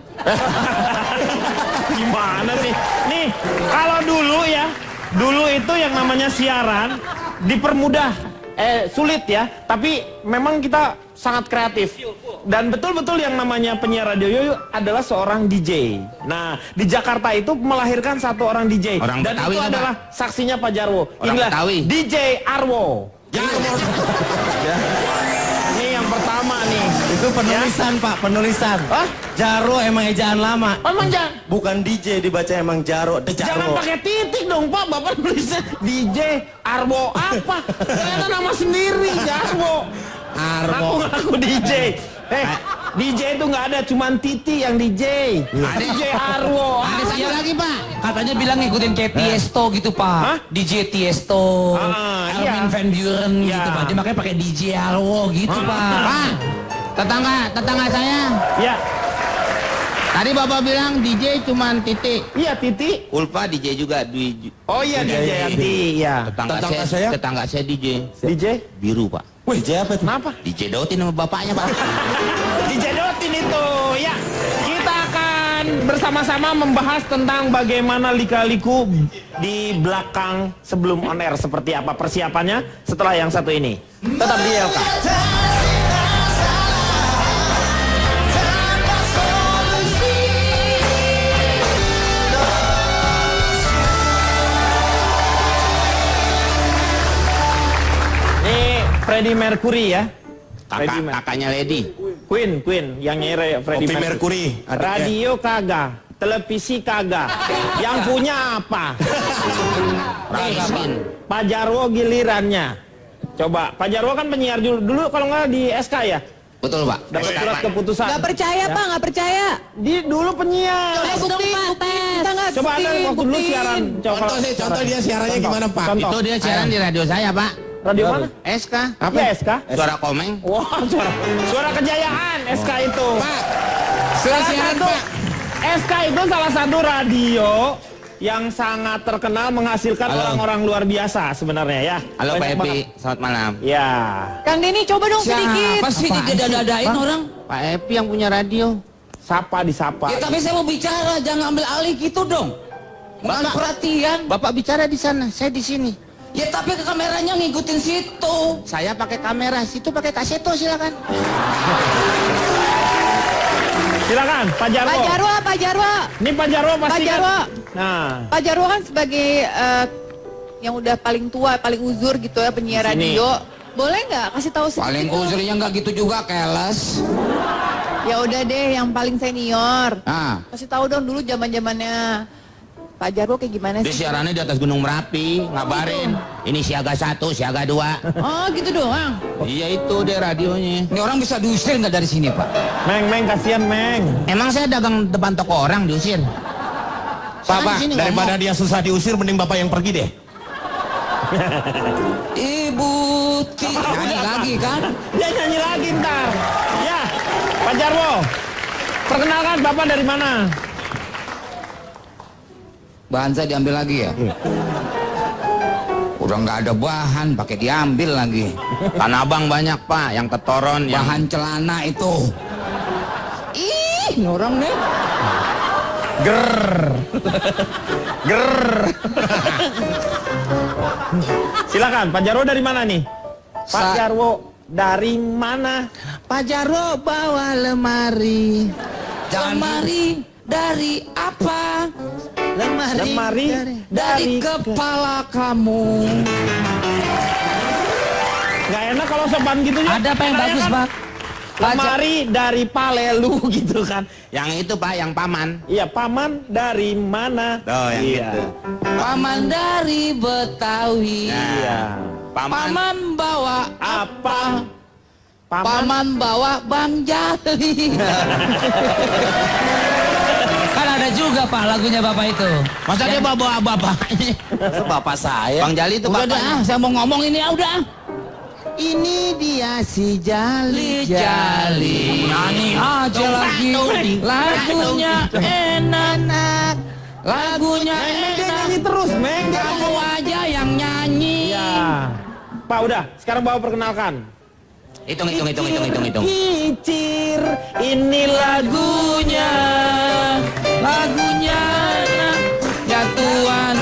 Gimana sih? Nih, kalau dulu ya, dulu itu yang namanya siaran dipermudah, sulit ya, tapi memang kita sangat kreatif. Dan betul-betul yang namanya penyiar radio Yoyo adalah seorang DJ. Nah, di Jakarta itu melahirkan satu orang DJ. Orang dan Betawi itu kan, adalah saksinya Pak Jarwo. Orang Inilah Betawi. DJ Arwo. Ini yang pertama nih. Itu penulisan Pak, penulisan. Jaro emang ejaan lama. Emang jangan. Bukan DJ dibaca emang Jaro, The Jangan Jaro. pakai titik dong Pak, Bapak nulisnya DJ Arwo apa? Ternyata nama sendiri Jarwo. Ngaku-ngaku DJ. DJ itu nggak ada, cuman Titi yang DJ. DJ Arwo. Ada satu lagi Pak, katanya bilang ngikutin kayak Tiesto gitu Pak. DJ Tiesto, Armin Van Buren gitu Pak. Dia makanya pakai DJ Arwo gitu Pak. Tetangga saya. Ya. Tadi Bapak bilang DJ cuman Titi. Iya Titi. Ulfa DJ juga. Oh iya DJ Yati. Ya. Tetangga saya DJ. DJ Biru Pak. Wih, DJ apa tuh? Kenapa? DJ Dotin sama bapaknya Pak. DJ Dotin itu. Ya. Kita akan bersama-sama membahas tentang bagaimana lika-liku di belakang sebelum on air, seperti apa persiapannya setelah yang satu ini. Tetap di LK. Freddie Mercury ya. Kakaknya Lady. Queen yang nyere Freddie Mercury. Radio kagak, televisi kagak. Yang punya apa? Pak Jarwo gilirannya. Coba, Pak Jarwo kan penyiar dulu kalau nggak di SK ya? Betul Pak. Dapat surat keputusan. Nggak percaya Pak, nggak percaya. Di dulu penyiar. Coba bukti, kita nggak Coba ada waktu dulu siaran. Contoh dia siarannya gimana Pak? Contoh. Itu dia siaran di radio saya Pak. Radio mana? SK. Apa ya SK? Suara Komeng. Wah, suara kejayaan SK itu. Pak. SK itu salah satu radio yang sangat terkenal menghasilkan orang-orang luar biasa sebenarnya ya. Halo Pak Epi, selamat malam. Ya. Kang Denny coba dong sedikit. Apa sih didadain orang? Pak Epi yang punya radio. Disapa. Ya tapi saya mau bicara, jangan ambil alih gitu dong. Nggak perhatian. Bapak bicara di sana, saya di sini. Ya tapi kameranya ngikutin situ. Saya pakai kamera, situ pakai kaseto silakan. Silakan Pak Jarwo. Pak Jarwo. Ini Pak Jarwo pasti. Pak Jarwo. Nah. Pak Jarwo kan sebagai yang udah paling tua, paling uzur gitu ya penyiar radio. Boleh nggak kasih tahu sedikit? Paling uzurnya nggak gitu juga, keles. Ya udah deh, yang paling senior. Ah. Kasih tahu dong dulu zaman-zamannya Pak Jarwo kayak gimana Dia sih? siarannya di atas Gunung Merapi, ngabarin. Ini siaga 1, siaga 2. Oh gitu doang. Iya itu dia radionya. Ini orang bisa diusir nggak dari sini Pak? Meng kasihan Meng. Emang saya dagang depan toko orang diusir. Pak, daripada dia susah diusir, mending Bapak yang pergi deh. Ibu nyanyi lagi kan? Dia nyanyi lagi ntar. Ya, Pak Jarwo. Perkenalkan Bapak dari mana? Bahan saya diambil lagi ya? Udah nggak ada bahan, pakai diambil lagi. Tanah Abang banyak Pak, yang ketoron. Bahan celana itu. Ih, ini orang nih. Silakan, Pak Jarwo dari mana nih? Pak Jarwo dari mana? Pak Jarwo bawa lemari. Lemari dari apa? Lemari dari kepala kamu. Gak enak kalau sopan gitu ya. Ada apa yang bagus kan? Pak? Lemari dari palelu gitu kan. Yang itu Pak, yang paman. Iya, paman dari mana? Oh, yang gitu. Paman dari Betawi. Iya. Paman bawa Apa? Paman bawa Bang Jali. Kan ada Ada juga Pak lagunya Bapak itu. Masa dia bawa bapak? Bapak saya. Bang Jali itu Udah bapaknya. dah, saya mau ngomong ini udah. Ini dia si Jali Jali. Nyanyi aja lagi. Lagunya enak. Lagunya enak. Nyanyi terus, Meng. Kamu aja yang nyanyi. Ya. Pak udah, sekarang Bapak perkenalkan. Hitung. Kicir, ini lagunya. Lagunya ya Tuhan.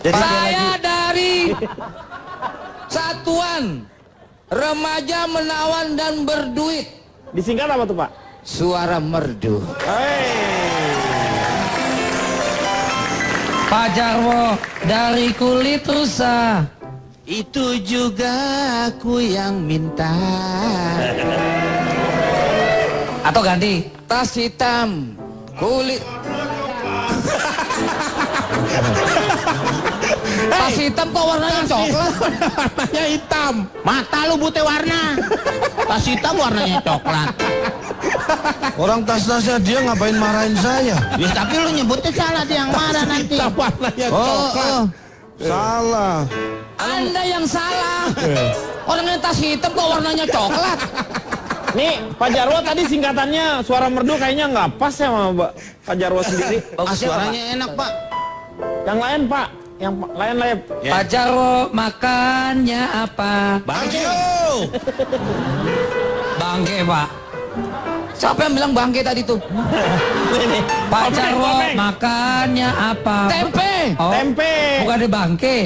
Saya dari Satuan Remaja Menawan dan Berduit. Disingkat apa tuh Pak? Suara Merdu. Pak Jarwo dari Kulit Rusa. Itu juga aku yang minta. Atau ganti tas hitam kulit. Tas hitam kok warnanya coklat. Warnanya hitam. Mata lu butuh warna. Tas hitam warnanya coklat. Orang tas-tasnya dia ngapain marahin saya? Ya, tapi lu nyebutnya salah, dia yang marah nanti. Warnanya coklat. Salah. Anda yang salah. Orangnya tas hitam kok warnanya coklat. Nih, Pak Jarwo tadi singkatannya Suara Merdu kayaknya nggak pas ya sama Pak Jarwo sendiri. Suaranya enak, Pak. Yang lain, Pak. Yang lain. Pak Jarwo makannya apa? Bangke. Bangke, Pak. Siapa yang bilang bangke tadi tuh? Pak Jarwo makannya apa? Tempe. Oh, Tempe. bukan di bangke.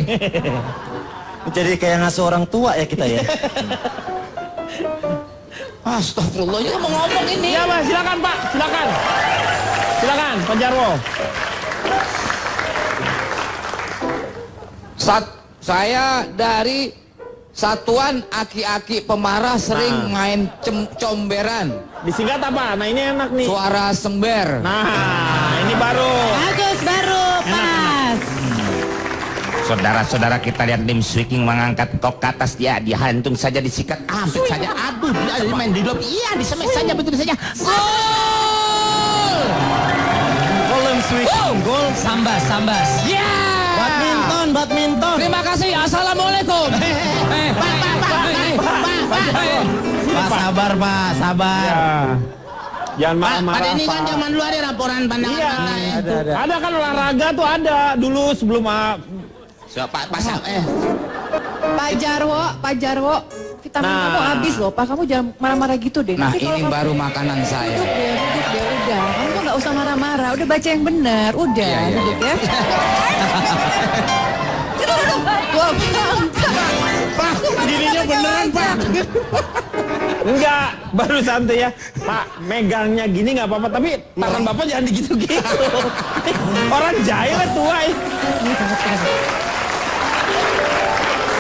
Jadi kayak ngasuh orang tua ya kita ya. Astagfirullah, ini mau ngomong ini. Ya, Pak, silakan, Pak. Silakan, Pak Jarwo. Saya dari Satuan Aki-Aki Pemarah sering main comberan. Disingkat apa? Nah, ini enak nih. Suara sember. Nah, ini baru. Bagus, baru, pas. Saudara-saudara kita lihat tim swinging mengangkat kok ke atas dia dihantung saja disikat ampit saja aduh dia main di lob iya disemes saja begitu saja gol Golem swinging, gol. Sambas. Ya. Badminton. Terima kasih. Assalamualaikum. Pak sabar Pak sabar Ya. Jangan Pak marah-marah, pada ini kan Pak. zaman dulu ada laporan pandangan Iya, pantai ada kan olahraga tuh ada dulu sebelum Pak Pak Jarwo, vitamin Nah. kamu habis loh, Pak. Kamu jangan marah-marah gitu deh. Nah, Nanti kalau ini kamu- baru makanan saya. Duduk deh, udah. Kamu tuh nggak usah marah-marah. Udah baca yang benar, udah. Iya. Duduk ya. Duduk. Wah, Pak, dirinya beneran, Pak. Enggak, baru santai ya. Pak, megangnya gini nggak apa-apa, tapi tangan Bapak jangan digitu-gitu. Orang jahil tua ini.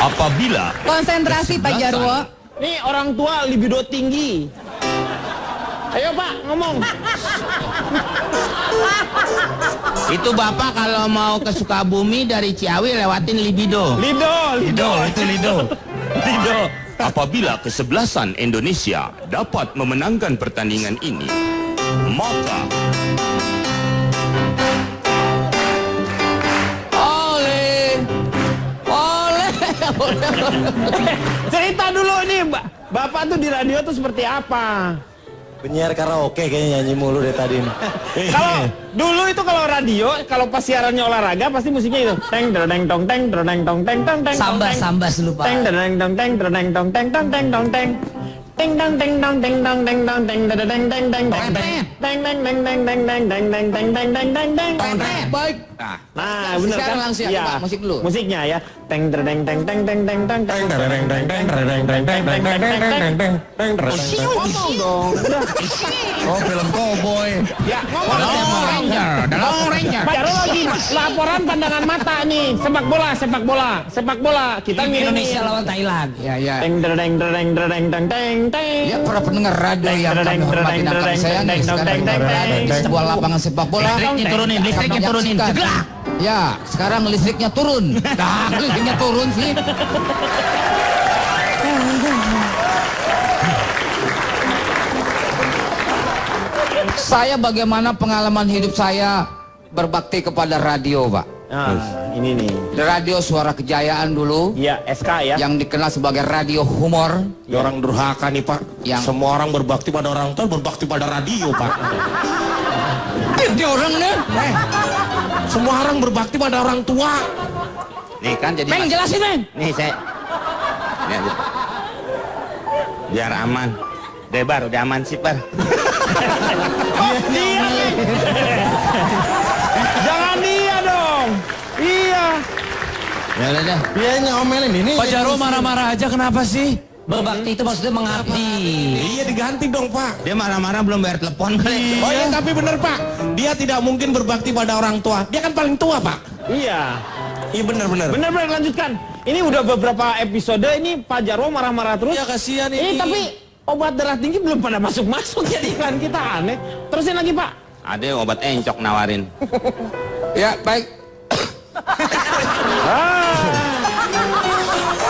Apabila konsentrasi Pak Jarwo. Nih orang tua libido tinggi. Ayo Pak, ngomong. itu Bapak kalau mau ke Sukabumi dari Ciawi lewatin Libido Lido. apabila kesebelasan Indonesia dapat memenangkan pertandingan ini, maka Cerita dulu nih, Bapak tuh di radio tuh seperti apa? Penyiar karaoke kayaknya nyanyi mulu dari tadi. Kalau dulu itu kalau radio, kalau pas siarannya olahraga pasti musiknya itu teng deng tong teng deng tong teng teng teng Sambas dulu Pak. teng deng tong teng deng tong teng tong teng tong teng teng dong teng dong teng dong teng dong teng deng teng teng teng teng teng teng teng teng teng teng teng teng teng teng teng teng teng. Baik. Nah, bener Sekarang kan? langsung ya, Pak, musik dulu. Musiknya ya. Teng deng teng teng teng teng teng teng teng teng teng teng teng teng teng. Ngomong dong. Oh, film cowboy. Ya, ngomong. The Lone Ranger Pak Jarwo lagi laporan pandangan mata nih. Sepak bola. Kita Indonesia lawan Thailand. Ya. Teng deng deng deng teng teng teng. Ya, para pendengar radio yang kami hormati dan kami sayangi, sekarang berada di sebuah lapangan sepak bola. Listriknya turunin, listriknya turunin. Segera. Ya, sekarang listriknya turun. Nah, listriknya turun sih. Saya bagaimana pengalaman hidup saya berbakti kepada radio, Pak. Nah, ini nih. Radio Suara Kejayaan dulu. Iya, SK ya. Yang dikenal sebagai radio humor. Ya, orang durhaka nih Pak. Semua orang berbakti pada orang tua, berbakti pada radio Pak. Dia orang nih. Semua orang berbakti pada orang tua. Nih kan jadi Meng, jelasin, Meng. Nih saya. Nih, biar aman. Debar udah aman sih, Par. Dia nih. Jangan dia dong. Iya. Ya udah deh. Dia ngomelin ini. Pak Jarwo marah-marah aja kenapa sih? Berbakti itu maksudnya mengabdi. Iya diganti dong Pak. Dia marah-marah belum bayar telepon kali. Oh iya tapi bener Pak. Dia tidak mungkin berbakti pada orang tua. Dia kan paling tua Pak. Iya. Iya bener. Bener lanjutkan. Ini udah beberapa episode ini Pak Jarwo marah-marah terus. Iya kasihan Ini ini. tapi obat darah tinggi belum pada masuk jadi iklan kita aneh. Terusin lagi Pak. Ada yang obat encok nawarin. Ya, baik.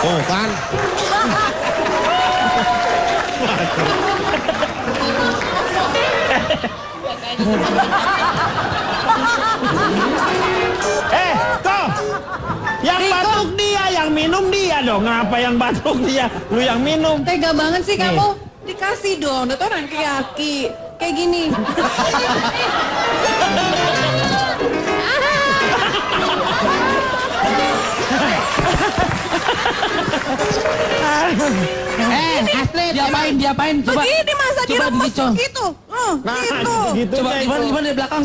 Tuh kan. Toh. Yang batuk dia, yang minum dia dong. Ngapa yang batuk dia? Lu yang minum. Tega banget sih kamu. Dikasih dong, itu orang aki-aki. Kayak gini. Asli, diapain? Coba. Begini masa coba diremes dicol. gitu. Nah, Gitu. gitu Coba deh gimana itu. di belakang?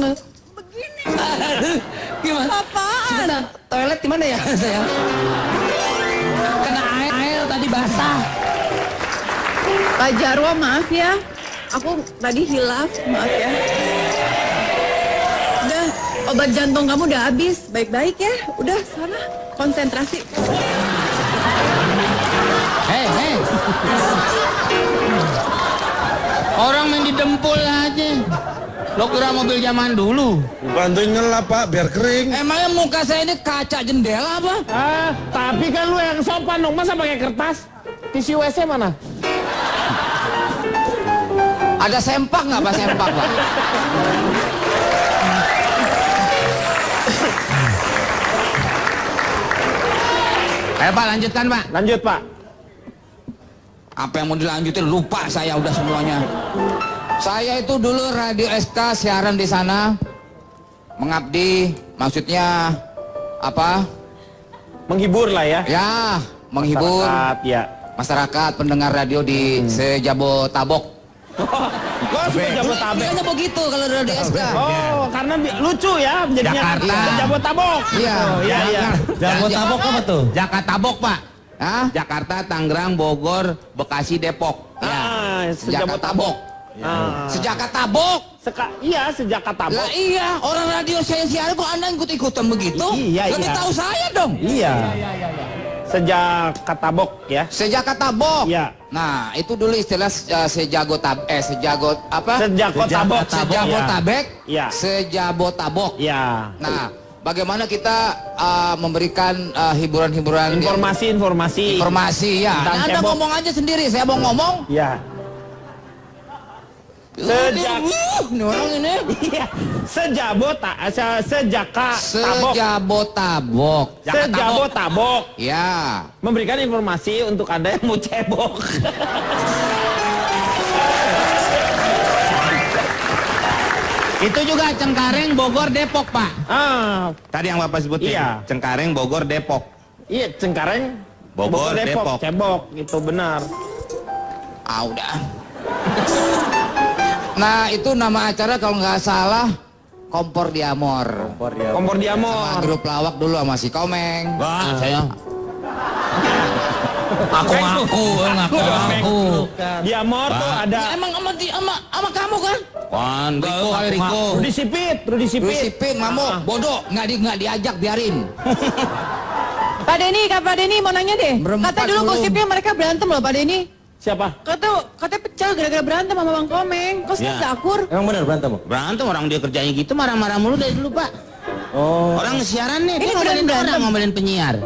Begini. Gimana? Apaan? Sebentar, toilet di mana ya saya? Kena air tadi basah. Pak Jarwo maaf ya. Aku tadi hilaf, maaf ya. Udah, obat jantung kamu udah habis. Baik-baik ya. Udah, sana konsentrasi. Hei. Orang main di dempul aja. Lo kira mobil zaman dulu? Bantuin ngelap Pak, biar kering. Emangnya muka saya ini kaca jendela apa? Tapi kan lu yang sopan dong. Masa pakai kertas? Tisu WC mana? Ada sempak nggak Pak sempak Pak? Ayo Pak lanjutkan Pak. Lanjut Pak. Apa yang mau dilanjutin lupa saya udah semuanya. Saya itu dulu Radio SK siaran di sana mengabdi, maksudnya apa? Menghibur lah ya. Ya, menghibur Masyarakat, ya. masyarakat pendengar radio di Sejabotabok. Kok suka Jabotabek? Biasanya begitu kalau Radio SK. Oh, karena lucu ya jadinya Jakarta. Jabotabok. Iya. Iya. Jabotabok apa tuh? Jakartabok Pak. Hah? Jakarta, Tangerang, Bogor, Bekasi, Depok. Sejabotabok. Sejabotabok. Iya, sejak Katabok. Lah iya, orang radio saya siaran kok Anda ikut-ikutan begitu? Iya. Lebih tahu saya dong. Iya. Sejak Katabok ya. Sejabotabok. Iya. Nah, itu dulu istilah Sejabotabek. Sejabotabek. Iya. Sejabotabok. Iya. Nah, bagaimana kita memberikan hiburan-hiburan Informasi ya. Tentang Nah, Anda cebok. ngomong aja sendiri, saya mau ngomong. Iya. Ini orang ini. Iya. Sejabotabok. Sejabotabok. Ya. Memberikan informasi untuk Anda yang mau cebok. Itu juga Cengkareng, Bogor, Depok Pak. Tadi yang Bapak sebutin. Iya. Cengkareng, Bogor, Depok. Iya, Cengkareng, Bogor, Depok. Cebok, itu benar. Udah. Nah, itu nama acara kalau nggak salah Kompor Diamor. Kompor Diamor. Sama grup lawak dulu sama si Komeng. Wah, saya. Ngaku. Diamor tuh ada. Ya, emang sama kamu kan? Wan, Riko. Rudi Sipit. Sipin, mamuk, bodoh, nggak diajak biarin. Pak Denny mau nanya deh. Berempat Kata dulu belum. gosipnya mereka berantem loh Pak Denny. Siapa? Katanya pecah gara-gara berantem sama Bang Komeng. Kok Ya. sudah akur? Emang bener berantem? Berantem orang dia kerjanya gitu marah-marah mulu dari dulu Pak. Oh. Orang siaran nih, Ini dia bukan ngomelin berantem. orang, ngomelin penyiar.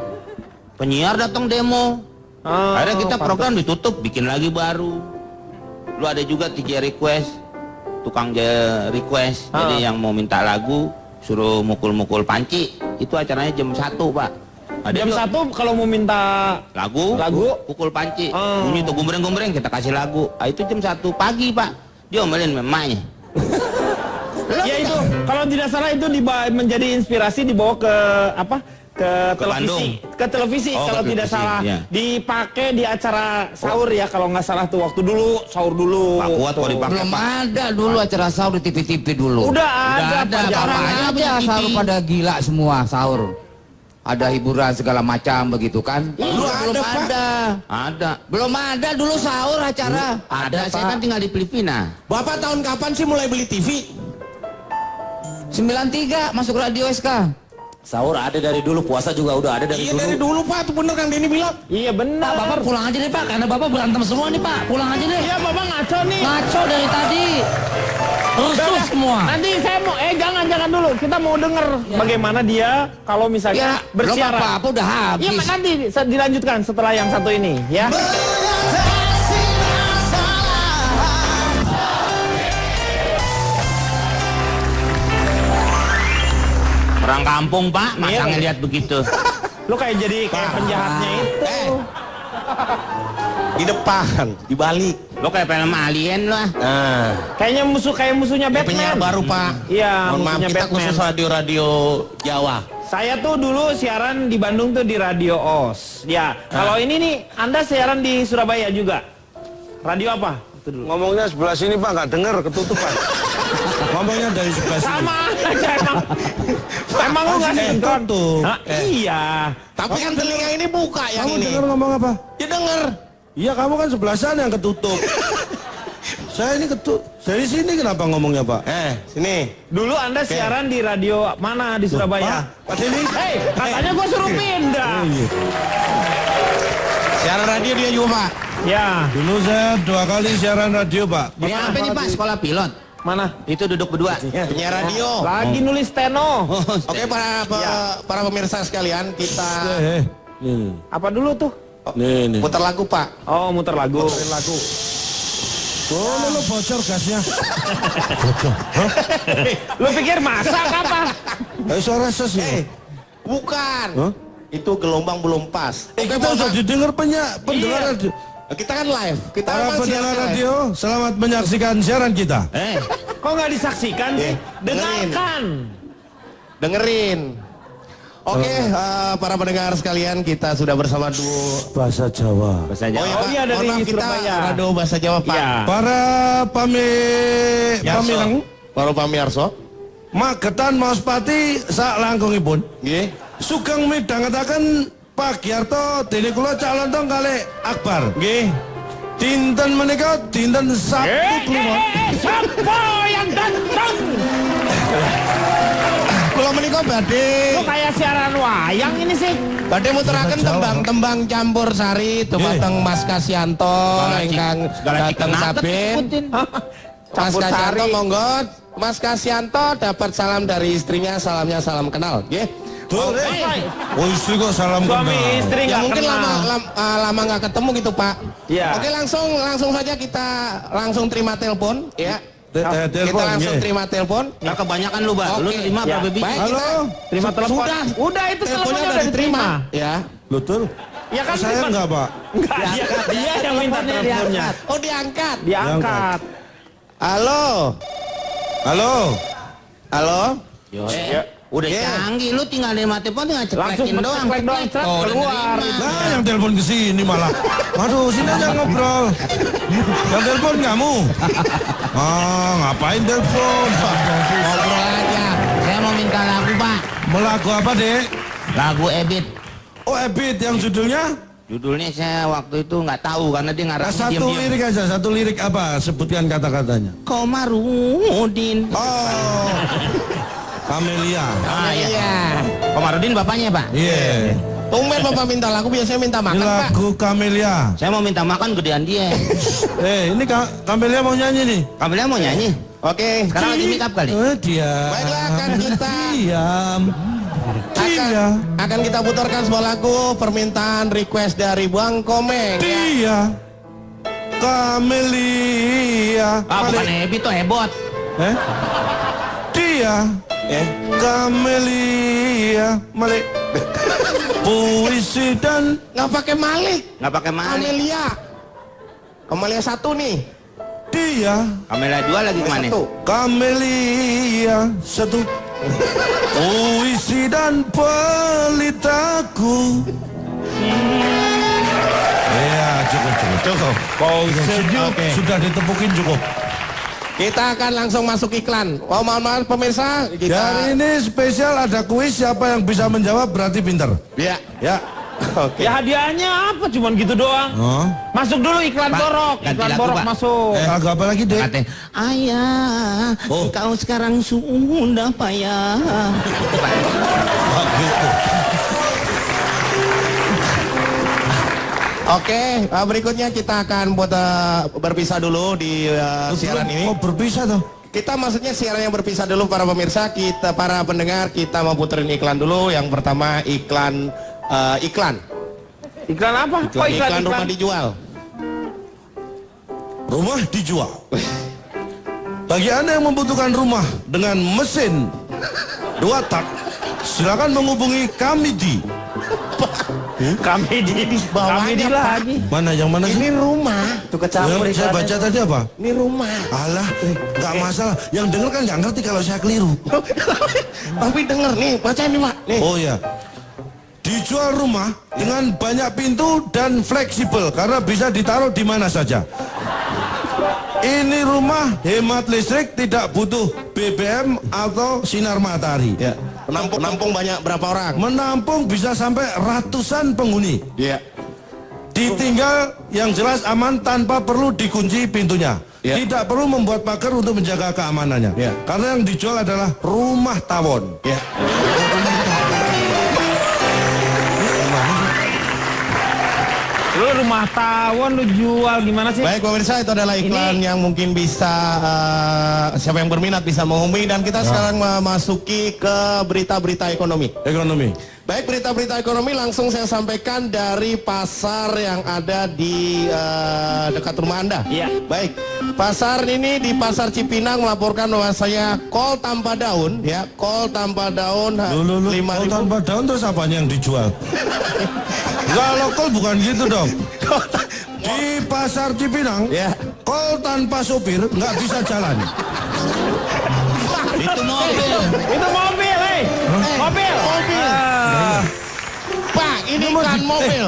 Penyiar datang demo. Akhirnya kita program ditutup, bikin lagi baru. Lu ada juga 3 request. tukang request. Jadi yang mau minta lagu suruh mukul-mukul panci. Itu acaranya jam 1, Pak. Jam 1 kalau mau minta lagu pukul panci. Bunyi tuh gumbreng-gumbreng, kita kasih lagu. Itu jam 1 pagi, Pak. Dia omelin memangnya. Ya itu, kalau tidak salah itu menjadi inspirasi dibawa ke apa? Ke televisi, ke televisi kalau tidak salah dipakai di acara sahur ya kalau nggak salah tuh waktu dulu sahur dulu. Pak Kuat kalau dipakai. Belum ada dulu acara sahur di TV-TV dulu. Udah ada. Apa aja sahur pada gila semua sahur. Ada hiburan segala macam begitu kan? Belum ada. Ada. Belum ada dulu sahur acara. Ada. Saya kan tinggal di Filipina. Bapak tahun kapan sih mulai beli TV? 93 masuk radio SK. Sahur ada dari dulu, puasa juga udah ada dari dulu. Iya dari dulu Pak, itu bener kan Denny bilang. Iya benar. Pak, Bapak pulang aja deh Pak, karena Bapak berantem semua nih Pak. Pulang aja deh. Iya Bapak ngaco nih. Ngaco dari tadi. Rusuh semua. Nanti saya mau, jangan dulu. Kita mau denger bagaimana dia kalau misalnya bersiaran. Belum apa-apa udah habis. Iya nanti dilanjutkan setelah yang satu ini ya. Orang kampung, Pak, masa ngeliat begitu. Lu kayak penjahatnya itu. Di depan, di balik. Lo kayak film alien lah. Nah, kayaknya musuhnya Batman. penyiar baru Pak. Iya, mohon maaf, musuhnya kita Batman. khusus radio Jawa. Saya tuh dulu siaran di Bandung tuh di Radio OS. Ya, kalau ini nih, Anda siaran di Surabaya juga. Radio apa? Ngomongnya sebelah sini Pak, nggak dengar, ketutupan. Ngomongnya dari sebelah sini. Sama aja emang. Emang lu nggak sinkron tuh? Iya. Tapi kan telinga ini buka yang Kamu ini. dengar ngomong apa? Ya denger. Iya kamu kan sebelah sana yang ketutup. Saya ini dari sini kenapa ngomongnya Pak? Sini. Dulu Anda siaran di radio mana di Surabaya? Pak Denny. Hei, katanya gua suruh pindah. Siaran radio dia juga Pak. Ya. Dulu saya 2 kali siaran radio Pak. Ini apa nih Pak, sekolah pilot? Mana? Itu duduk berdua. Penyiar radio. Lagi nulis steno. Oke para pemirsa sekalian, kita Apa dulu tuh? Nih. putar lagu Pak. Oh, muter lagu. Puterin lagu. Oh, lu bocor gasnya. Lu pikir masak apa? Suara ses ya? Bukan. Itu gelombang belum pas. Kita usah didengar pendengar radio. Kita kan live. Kita Para kan pendengar siaran live. radio, selamat menyaksikan siaran kita. Kok nggak disaksikan sih? Dengarkan. Dengerin. Oke, para pendengar sekalian, kita sudah bersama duo Bahasa Jawa. Bahasa Jawa. Pak. iya, dari Mohon maaf, kita Surabaya. radio bahasa Jawa Pak. Iya. Para pamirang, Para pamirsa. magetan Maospati sak langkungipun. Nggih. Sugeng midhangetaken Pak Giarto dene kula Cak Lontong kalih Akbar. Nggih. Dinten menika dinten Sabtu Kliwon. Siapa yang datang? Kula menika badhe Lu kayak siaran wayang ini sih. muteraken tembang-tembang campur sari dumateng Mas Kasyanto ingkang dateng Sabin. Mas Campur Kasyanto sari. monggo. Mas Kasyanto dapat salam dari istrinya, salamnya salam kenal, nggih. Oh istri kok salam Suami kenal. istri Ya nggak mungkin kenal. lama nggak ketemu gitu Pak. Iya. Oke langsung saja kita langsung terima telepon ya. Kita Telepon, langsung nggih. terima telepon. Nggak kebanyakan lu, Pak. Lu Oke. terima Ya. berapa biji? Baik, Halo. kita Terima telepon. Udah itu teleponnya teleponnya udah diterima ya. Betul. Ya kan Saya terima- enggak Pak. Enggak, dia yang minta teleponnya. Oh diangkat. Diangkat. Halo. Halo. Halo. Udah Iya. canggih, lu tinggal nerima telepon tinggal Langsung ceplekin doang. ceplek doang, Ceplek. Oh, udah keluar. nerima. Nah yang telepon ke sini malah. Aduh sini aja ngobrol. Yang telepon kamu. Ngapain telepon? Ngobrol aja. Saya mau minta lagu, Pak. Melaku apa dek? Lagu Ebit. Oh Ebit yang judulnya? Judulnya saya waktu itu nggak tahu karena dia ngarang Satu lirik aja, satu lirik apa? Sebutkan kata-katanya. Komarudin. Oh, Kamelia. Ah iya. Komarudin bapaknya, Pak. Iya. Tumben Bapak minta lagu, biasanya minta Ini makan Pak. lagu Kamelia. Saya mau minta makan gedean dia. Ini Kamelia mau nyanyi nih. Kamelia mau nyanyi. Oke. Sekarang lagi make up kali. Diam. Baiklah akan kita Diam. akan kita putarkan sebuah lagu permintaan request dari Bang Komeng. Ya. Dia Kamelia. Ah, bukan Ebit tuh Ebot. Dia Kamelia Malik. Puisi dan Nggak pakai Malik. Nggak pakai Malik. Kamelia 1 nih. dia Kamelia 2 lagi kemana? Kamelia 1. Puisi dan pelitaku. Ya cukup. Sudah ditepukin cukup. Kita akan langsung masuk iklan. Oh, mohon maaf pemirsa. Hari ini spesial ada kuis, siapa yang bisa menjawab berarti pinter. Ya. Ya. Oke. Ya hadiahnya apa? Cuman gitu doang. Oh. Masuk dulu iklan Pak, borok. ganti Iklan lagu, borok Pak. masuk. Lagu apa lagi, Dek? Katanya, ayah, kau sekarang sudah payah. Gitu. Oke, berikutnya kita akan berpisah dulu di siaran ini. Oh, berpisah tuh. Kita maksudnya siaran yang berpisah dulu para pemirsa, kita para pendengar, kita mau puterin iklan dulu. Yang pertama iklan iklan. Iklan apa? Oh, Iklan rumah dijual. Rumah dijual. Bagi Anda yang membutuhkan rumah dengan mesin 2 tak, silakan menghubungi kami di Kami lagi. Mana yang mana sih? Ini rumah. Itu kecampur Saya baca tadi apa? Ini rumah. Alah, nggak masalah. Yang denger kan nggak ngerti kalau saya keliru. Tapi denger nih, baca ini Pak. Nih. Oh ya. Dijual rumah dengan banyak pintu dan fleksibel karena bisa ditaruh di mana saja. Ini rumah hemat listrik, tidak butuh BBM atau sinar matahari. Ya. Menampung banyak berapa orang? Menampung bisa sampai ratusan penghuni. Iya. Ditinggal yang jelas aman tanpa perlu dikunci pintunya. Ya. Tidak perlu membuat pagar untuk menjaga keamanannya. Ya. Karena yang dijual adalah rumah tawon. Ya. Lu rumah tawon lu jual gimana sih? Baik pemirsa, itu adalah iklan yang mungkin bisa siapa yang berminat bisa menghubungi, dan kita sekarang memasuki ke berita-berita ekonomi. Baik, berita-berita ekonomi langsung saya sampaikan dari pasar yang ada di dekat rumah Anda. Iya. Baik, pasar ini di Pasar Cipinang melaporkan bahwasanya kol tanpa daun, ya, kol tanpa daun 5.000. Kol tanpa daun terus apanya yang dijual? Kalau kol bukan gitu dong. Di Pasar Cipinang, Ya. kol tanpa sopir nggak bisa jalan. Itu mobil. Itu mobil, mobil. Pak, ini kan mobil.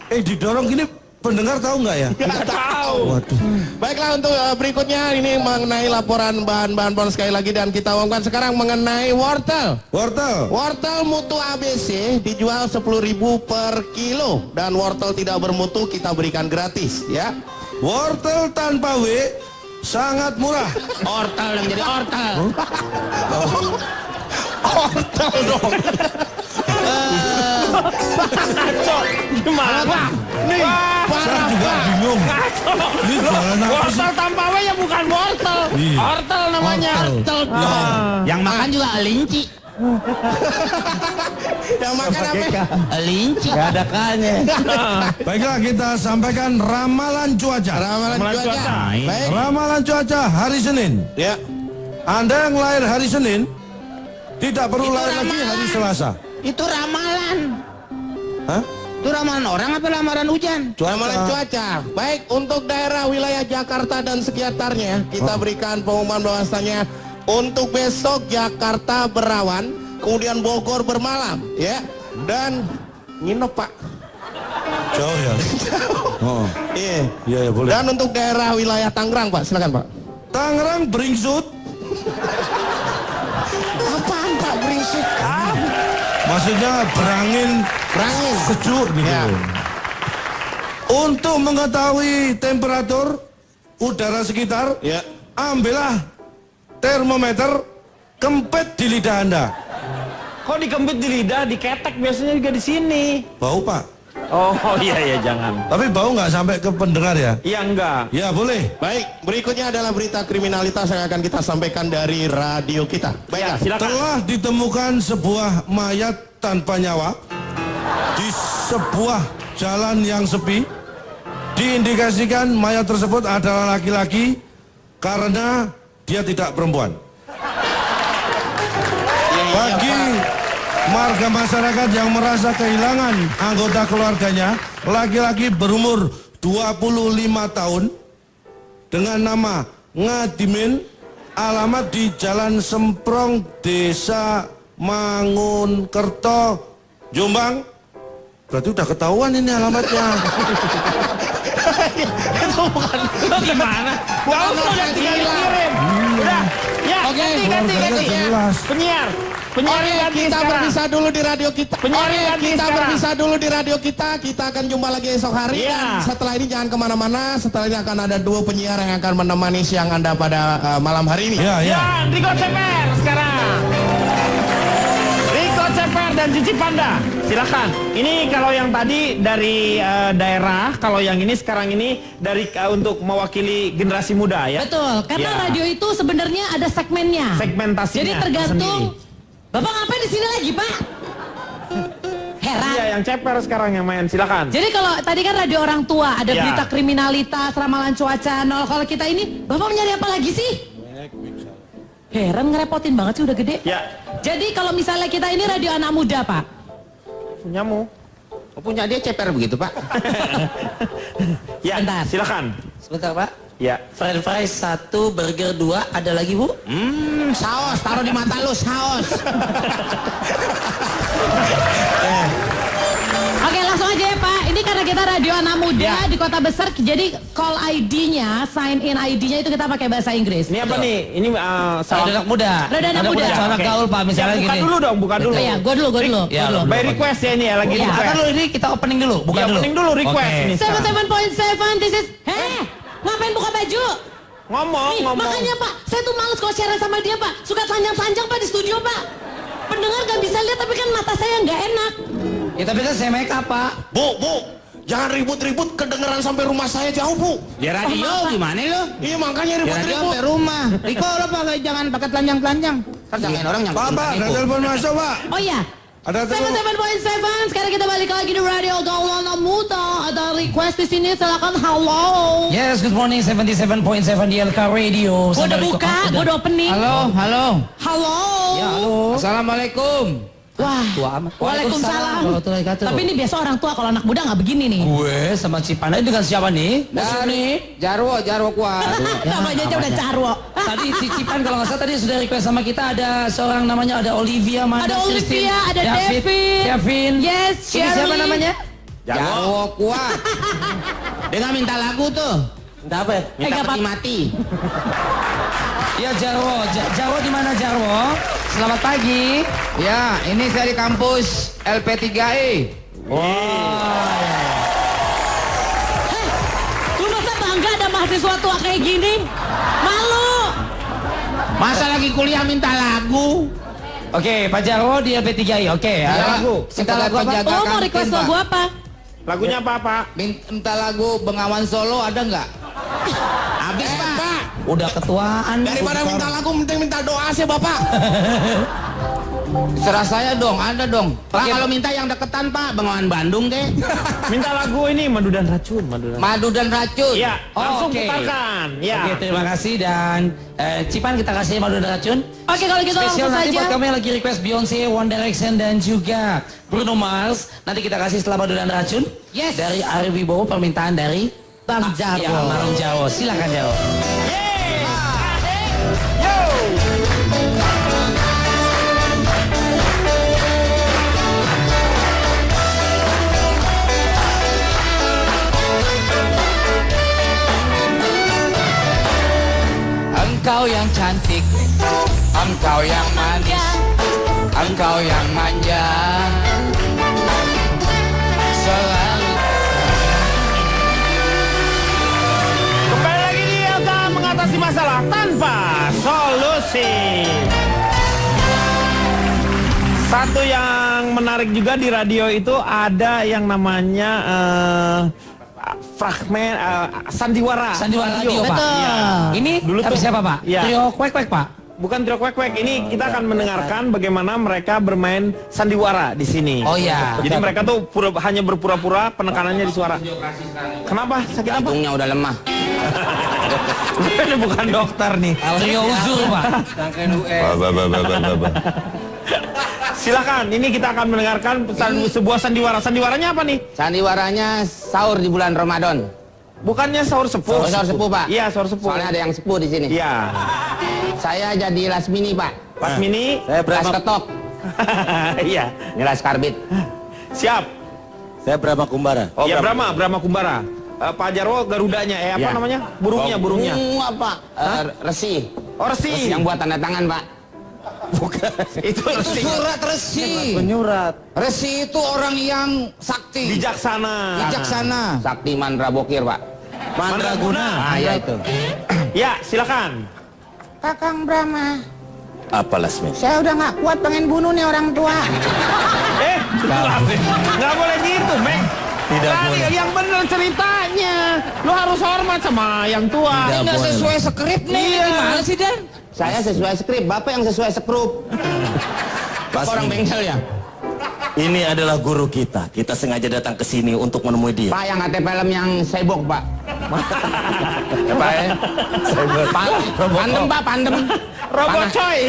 Didorong gini, pendengar tahu nggak ya? Nggak tahu. Waduh. Baiklah, untuk berikutnya ini mengenai laporan bahan-bahan pon sekali lagi, dan kita umumkan sekarang mengenai wortel. Wortel mutu ABC dijual 10.000 per kilo, dan wortel tidak bermutu kita berikan gratis, ya. Wortel tanpa W sangat murah. Ortal yang jadi ortal. Wortel dong. Gimana? Nih, Saya juga bingung. Ini jualan apa sih? Wortel tanpa W ya bukan wortel. Iya. Wortel namanya. Wortel. Yang makan juga linci. Yang makan apa? Linci. Gak ada kanya. Baiklah, kita sampaikan ramalan cuaca. Ramalan cuaca. Baik. Ramalan cuaca hari Senin. Ya. Anda yang lahir hari Senin tidak perlu lahir lagi hari Selasa. Itu ramalan. Hah? Itu ramalan orang apa ramalan hujan? Ramalan cuaca. Baik, untuk daerah wilayah Jakarta dan sekitarnya, kita berikan pengumuman bahwasanya untuk besok Jakarta berawan, kemudian Bogor bermalam, ya. Dan nginep, Pak. Jauh ya? Oh. Iya. Iya, ya, boleh. Dan untuk daerah wilayah Tangerang, Pak, silakan, Pak. Tangerang beringsut. Apaan, Pak, berisik? Maksudnya berangin sejuk gitu. Ya. Untuk mengetahui temperatur udara sekitar, Ya. ambillah termometer, kempit di lidah Anda. Kok dikempit di lidah, diketek biasanya juga di sini. Bau, Pak. Oh iya jangan. Tapi bau nggak sampai ke pendengar ya? Iya enggak. Ya boleh. Baik, berikutnya adalah berita kriminalitas yang akan kita sampaikan dari radio kita. Baiklah, silakan. Telah ditemukan sebuah mayat tanpa nyawa di sebuah jalan yang sepi. Diindikasikan mayat tersebut adalah laki-laki karena dia tidak perempuan. Bagi warga masyarakat yang merasa kehilangan anggota keluarganya, laki-laki berumur 25 tahun dengan nama Ngadimin, alamat di Jalan Semprong, Desa Mangunkerto, Jombang. Berarti udah ketahuan ini alamatnya. Itu bukan. Gimana? Gak usah udah tinggal dikirim. Udah. Ya, ganti. Penyiar kita berpisah dulu di radio kita. Kita berpisah dulu di radio kita. Kita akan jumpa lagi esok hari. Dan setelah ini jangan kemana-mana. Setelah ini akan ada 2 penyiar yang akan menemani siang Anda pada malam hari ini. Ya, Riko Ceper sekarang. Riko Ceper dan Cici Panda. Silakan. Ini kalau yang tadi dari daerah, kalau yang ini sekarang ini dari untuk mewakili generasi muda ya. Betul, karena radio itu sebenarnya ada segmennya. Segmentasinya. Jadi tergantung. Sendiri. Bapak ngapain di sini lagi, Pak? Heran. Iya, yang Ceper sekarang yang main. Silakan. Jadi kalau tadi kan radio orang tua, ada Ya. berita kriminalitas, ramalan cuaca, nol. Kalau kita ini, Bapak mau nyari apa lagi sih? Heran, ngerepotin banget sih, udah gede. Ya. Jadi kalau misalnya kita ini radio anak muda, Pak. Punyamu. Oh, punya dia Ceper begitu, Pak. Ya, Bentar. silakan. Sebentar, Pak. Ya. French fries 1, burger 2, ada lagi, Bu? Saus, taruh di mata lu, saus. Oke, langsung aja ya, Pak. Ini karena kita radio anak muda di kota besar, jadi call ID-nya, sign in ID-nya itu kita pakai bahasa Inggris. Ini apa nih? Ini Radio anak muda. Radio anak muda. Anak gaul, Pak, misalnya buka gini. dulu dong, buka dulu. Iya, gue dulu. Ya, By request ya ini ya, lagi Iya. request. Kan dulu ini kita opening dulu, bukan Ya, dulu. opening dulu, request Oke. ini. 77.7, this is... Ngapain buka baju? Ngomong. Makanya, Pak, saya tuh males kalau siaran sama dia, Pak. Suka telanjang-telanjang, Pak, di studio, Pak. Pendengar gak bisa lihat, tapi kan mata saya nggak enak. Ya, tapi kan saya make up, Pak. Bu, jangan ribut-ribut, kedengeran sampai rumah saya jauh, Bu. Di radio gimana lu? Iya, makanya Di radio ribut-ribut. sampai rumah. Riko lo pakai jangan pakai telanjang-telanjang. Kan jangan orang yang Pak, ada telepon masuk, Pak. Oh iya. Ada telepon. 77.7, sekarang kita balik lagi di radio Gaul Anak Muda. Ada request di sini, silakan. Halo. Yes, good morning 77.7 di LK Radio. Gue udah buka, gue udah opening. Halo. Halo. Ya, halo. Assalamualaikum. Wah. Tua amat. Waalaikumsalam. Warahmatullahi wabarakatuh. Tapi ini biasa orang tua, kalau anak muda nggak begini nih. Gue sama Cipana dengan siapa nih? Dari Jarwo kuat. Namanya aja udah carwo. Tadi Cicipan kalau nggak salah tadi sudah request sama kita, ada seorang namanya ada Olivia, Ada Olivia, ada David. Kevin. Yes, Ini siapa Sherry. namanya? Jarwo kuat. Dia nggak minta lagu tuh. Minta apa ya? Minta nggak apa- mati. Ya Jarwo, Jarwo di mana Jarwo? Selamat pagi. Ya, ini saya di kampus LP3E. Lu masa bangga ada mahasiswa tua kayak gini? Malu. Masa lagi kuliah minta lagu? Oke, Pak Jarwo di LP3I. Oke, Ya, ada lagu. Minta sebagai lagu apa? penjaga Oh, mau kantin, request Pak. lagu apa? Lagunya apa, Pak? Minta lagu Bengawan Solo ada nggak? Habis, Pak. Udah ketuaan. Daripada minta lagu, mending minta doa sih, Bapak. Serah saya dong, ada dong. Pak, kalau minta yang deketan, Pak, Bengawan Bandung deh. Minta lagu ini Madu dan Racun. Madu dan racun. Iya, langsung Oke. putarkan. Ya. Oke, terima kasih dan Cipan kita kasih Madu dan Racun. Oke, kalau gitu Spesial langsung nanti saja. buat kamu yang lagi request Beyonce, One Direction dan juga Bruno Mars. Nanti kita kasih setelah Madu dan Racun. Yes. Dari Ari Wibowo, permintaan dari Bang Jarwo. Ya, Marung Jawo. Silakan Jawo. Engkau yang cantik, engkau yang manis, engkau yang manja. Selalu. Kembali lagi di Elka mengatasi masalah tanpa solusi. Satu yang menarik juga di radio itu ada yang namanya fragmen sandiwara. Sandiwara radio, Pak. Betul. Ini Dulu tapi tuh- siapa, Pak? Iya. Trio Kwek-Kwek, Pak. Bukan trio kwek-kwek. Ini kita akan mendengarkan bagaimana mereka bermain sandiwara di sini. Oh iya. Jadi mereka tuh hanya berpura-pura, penekanannya di suara. Kenapa? Sakit apa? Jantungnya udah lemah. Ini bukan dokter nih. Trio uzur, Pak. Silakan, ini kita akan mendengarkan sebuah sandiwara. Sandiwaranya apa nih? Sandiwaranya sahur di bulan Ramadan. Bukannya sahur sepuh. Sahur sepuh, Pak. Iya, sahur sepuh. Soalnya ada yang sepuh di sini. Iya. Saya jadi Lasmini, Pak. Lasmini? Saya Las ketok. Iya. Ini Las karbit. Siap. Saya Brahma Kumbara. Oh, ya Brahma Kumbara. Pak Jarwo Garudanya, apa namanya? Burungnya. Apa? Resi. Oh, resi. Yang buat tanda tangan, Pak. Bukan. Itu resi. Surat resi. Penyurat. Resi itu orang yang sakti. Bijaksana. Sakti Mandrabokir, Pak. Mandraguna. Ah, ya itu. Ya, silakan. Kakang Brahma, Apa Lasmi? saya udah nggak kuat pengen bunuh nih orang tua. Nggak boleh gitu, Mek. Tidak boleh. Yang bener ceritanya. Lu harus hormat sama yang tua. Tidak Nggak boleh. sesuai skrip nih. Gimana sih, Dan? Saya sesuai skrip, Bapak yang sesuai skrup. Bapak orang bengkel ya? Ini adalah guru kita. Kita sengaja datang ke sini untuk menemui dia. Pak yang ada film yang Sebok, Pak. Ya, Pak ya? Pandem, Pak, pandem. Robot coy.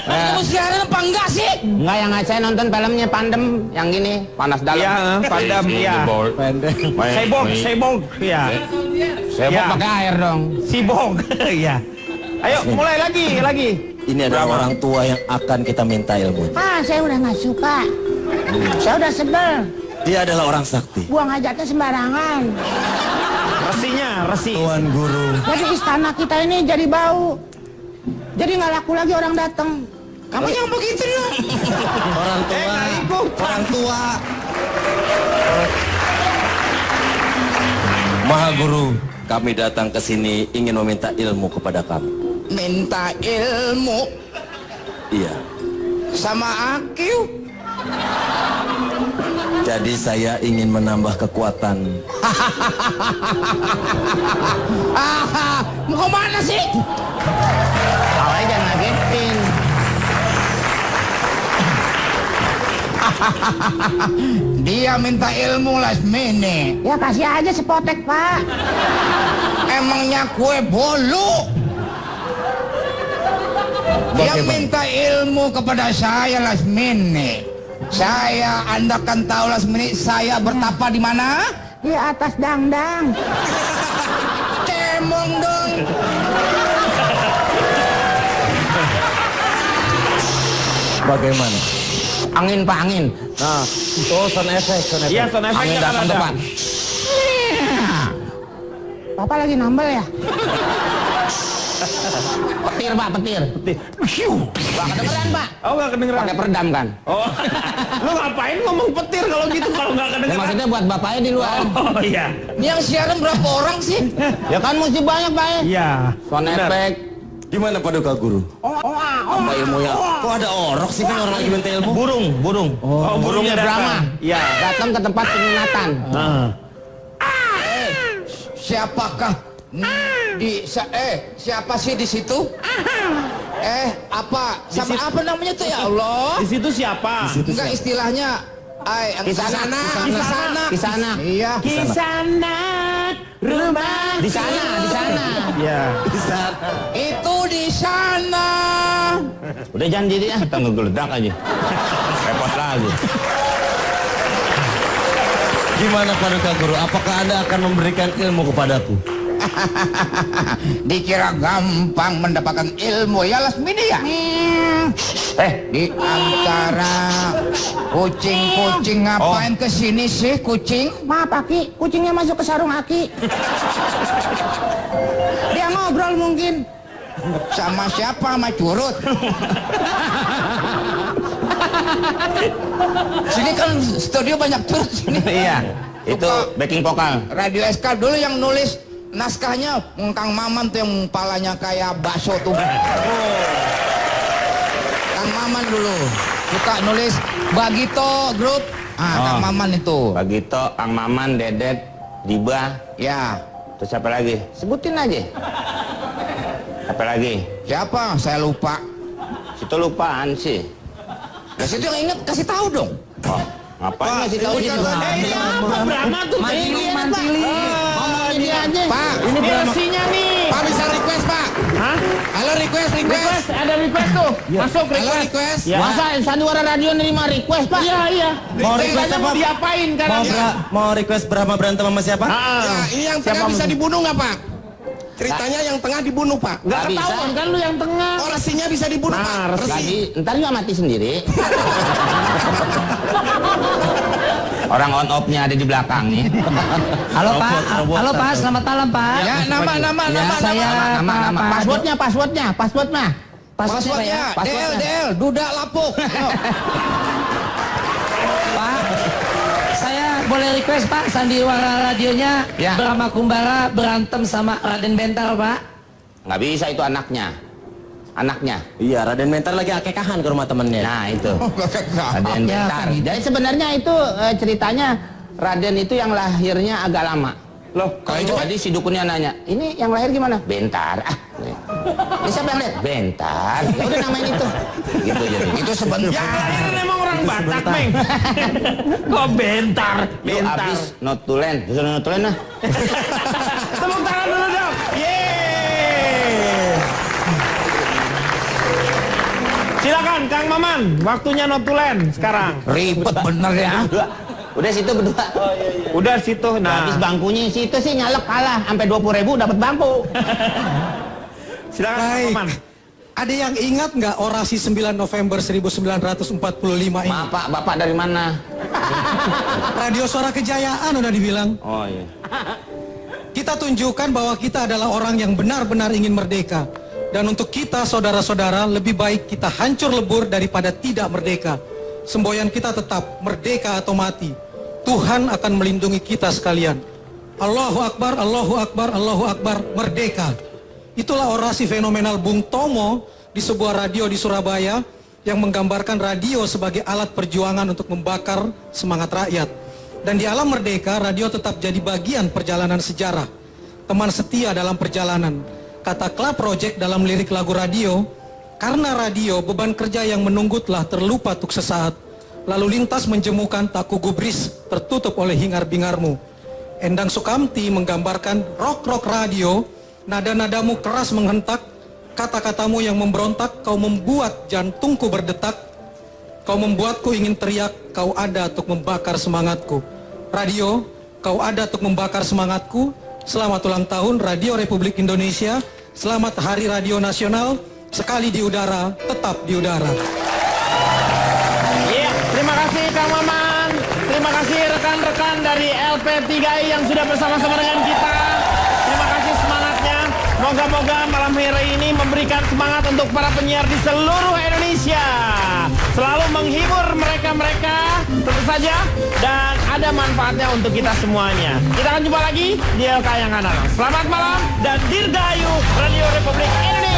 Kamu siaran apa enggak sih? Enggak, yang saya nonton filmnya Pandem, yang gini, panas dalam. Iya, pandem, iya. Sebok, iya. Sebok Ya. pakai air dong. Sibok, iya. Ayo, mulai lagi. Ini adalah orang tua yang akan kita minta ilmu. Ah, saya udah nggak suka. Saya udah sebel. Dia adalah orang sakti. Buang hajatnya sembarangan. Resi. Tuan guru. Jadi istana kita ini jadi bau. Jadi nggak laku lagi orang datang. Kamu yang begitu dong. Orang tua. Maha Guru, kami datang ke sini ingin meminta ilmu kepada kamu. Minta ilmu Iya. sama aku. Jadi saya ingin menambah kekuatan. Mau kemana sih? Awalnya jangan ngagetin. Dia minta ilmu Lasmini. Ya kasih aja sepotek, Pak. Emangnya kue bolu? Dia minta ilmu kepada saya Lasmini. Anda kan tahu Lasmini, saya bertapa di mana? Di atas dangdang. Cemong dong. Bagaimana? Angin, Pak, angin. Nah, sound effect. Iya, sound effect Angin datang ada. depan. Bapak lagi nambel ya? Petir, Pak, petir. Pak, kedengeran, Pak. Oh, nggak kedengeran. Pakai peredam kan? Oh, lu ngapain ngomong petir kalau gitu kalau nggak Ya, kedengeran? maksudnya buat bapaknya di luar. Oh iya. Yang siaran berapa orang sih? Ya kan mesti banyak, Pak ya. Iya. Sound Benar. effect. Gimana Paduka Guru? Apa ilmunya? Kok ada orok sih kan orang lagi minta ilmu? Burung. Oh, burungnya Brahma. datang. Iya. Datang ke tempat penyunatan. Siapakah siapa sih di situ? Apa? Sama situ- apa namanya tuh ya Allah? Di situ siapa? Enggak istilahnya. Kisanak. Kisanak. Iya. Kisanak rumah. Di sana. Iya. Itu di sana. Udah jangan jadi ya, kita ngegeledak aja. Repot lagi. Gimana Paduka Guru? Apakah Anda akan memberikan ilmu kepadaku? Dikira gampang mendapatkan ilmu ya Lasmini ya? Di antara kucing-kucing ngapain kesini sih kucing? Maaf, Aki. Kucingnya masuk ke sarung Aki. Dia ngobrol mungkin. Sama siapa? Sama curut. Sini kan studio banyak curut sini. Iya. Itu backing vokal. Radio SK dulu yang nulis naskahnya Kang Maman tuh yang palanya kayak bakso tuh. Kang Maman dulu suka nulis Bagito grup. Kang Maman itu. Bagito, Kang Maman, Dedet, Diba. Ya. Terus siapa lagi? Sebutin aja. Apa lagi? Siapa? Saya lupa. Kelupaan sih. Nah, situ yang inget kasih tahu dong. Oh, ngapain ngasih tahu gitu? Apa Brahma tuh? Mantili. Ngomongin dia aja. Pak, Ini versinya nih. Pak bisa request Pak. Hah? Halo request. Ada request tuh. Masuk Halo request. request. Ya. Masa Sandiwara Radio nerima request, Pak? Iya. Mau request Mau apa? diapain karena Mau request Brahma berantem sama siapa? Ya, ini yang tengah bisa dibunuh nggak Pak? Ceritanya yang tengah dibunuh Pak. nggak Nggak ketahuan bisa. kan lu yang tengah. Oh resinya bisa dibunuh Pak. Nah, Resi. Lagi, ntar juga mati sendiri. Orang on off-nya ada di belakang nih. Halo Pak, halo Pak, selamat malam Pak. Ya nama. Saya Nama. Passwordnya. Passwordnya DL Duda Lapuk. Pak, saya boleh request Pak, Sandiwara radionya Ya. Brahma Kumbara berantem sama Raden Bentar Pak. Nggak bisa itu anaknya. Iya, Raden Mentar lagi akekahan ke rumah temennya. Nah itu. Raden Bentar. Jadi sebenarnya itu ceritanya Raden itu yang lahirnya agak lama. Loh, Jadi si dukunnya nanya, ini yang lahir gimana? Bentar. Ini siapa yang lihat? Bentar. Ya udah namain itu. Gitu jadi. Itu sebentar. yang lahir emang orang Batak, Meng. Kok bentar. Lu abis not to land. Disuruh not to land lah. Tepuk tangan dulu dong. Yeay. Silakan Kang Maman, waktunya not to land sekarang. Ribet bener ya. Udah situ berdua. Udah situ. Nah, Habis bangkunya situ sih nyalek kalah. Sampai 20.000 dapat bangku. silakan Kang Maman. Ada yang ingat nggak orasi 9 November 1945 ini? Maaf Pak, Bapak dari mana? Radio Suara Kejayaan udah dibilang. Oh iya. Kita tunjukkan bahwa kita adalah orang yang benar-benar ingin merdeka. Dan untuk kita saudara-saudara lebih baik kita hancur lebur daripada tidak merdeka. Semboyan kita tetap merdeka atau mati. Tuhan akan melindungi kita sekalian. Allahu Akbar, Allahu Akbar, Allahu Akbar, merdeka. Itulah orasi fenomenal Bung Tomo di sebuah radio di Surabaya yang menggambarkan radio sebagai alat perjuangan untuk membakar semangat rakyat. Dan di alam merdeka, radio tetap jadi bagian perjalanan sejarah. Teman setia dalam perjalanan. Kata Club Project dalam lirik lagu radio, karena radio beban kerja yang menunggu telah terlupa tuk sesaat. Lalu lintas menjemukan tak kugubris tertutup oleh hingar-bingarmu. Endang Sukamti menggambarkan rock-rock radio, nada-nadamu keras menghentak, kata-katamu yang memberontak, kau membuat jantungku berdetak, kau membuatku ingin teriak, kau ada untuk membakar semangatku. Radio, kau ada untuk membakar semangatku. Selamat ulang tahun Radio Republik Indonesia, selamat Hari Radio Nasional, sekali di udara, tetap di udara. Iya, terima kasih Kang Maman. Terima kasih rekan-rekan dari LP3I yang sudah bersama-sama dengan kita. Terima kasih semangatnya. Moga-moga malam hari ini memberikan semangat untuk para penyiar di seluruh Indonesia. Selalu menghibur mereka-mereka, tentu saja, dan ada manfaatnya untuk kita semuanya. Kita akan jumpa lagi di LK yang kanan. Selamat malam dan Dirgahayu Radio Republik Indonesia.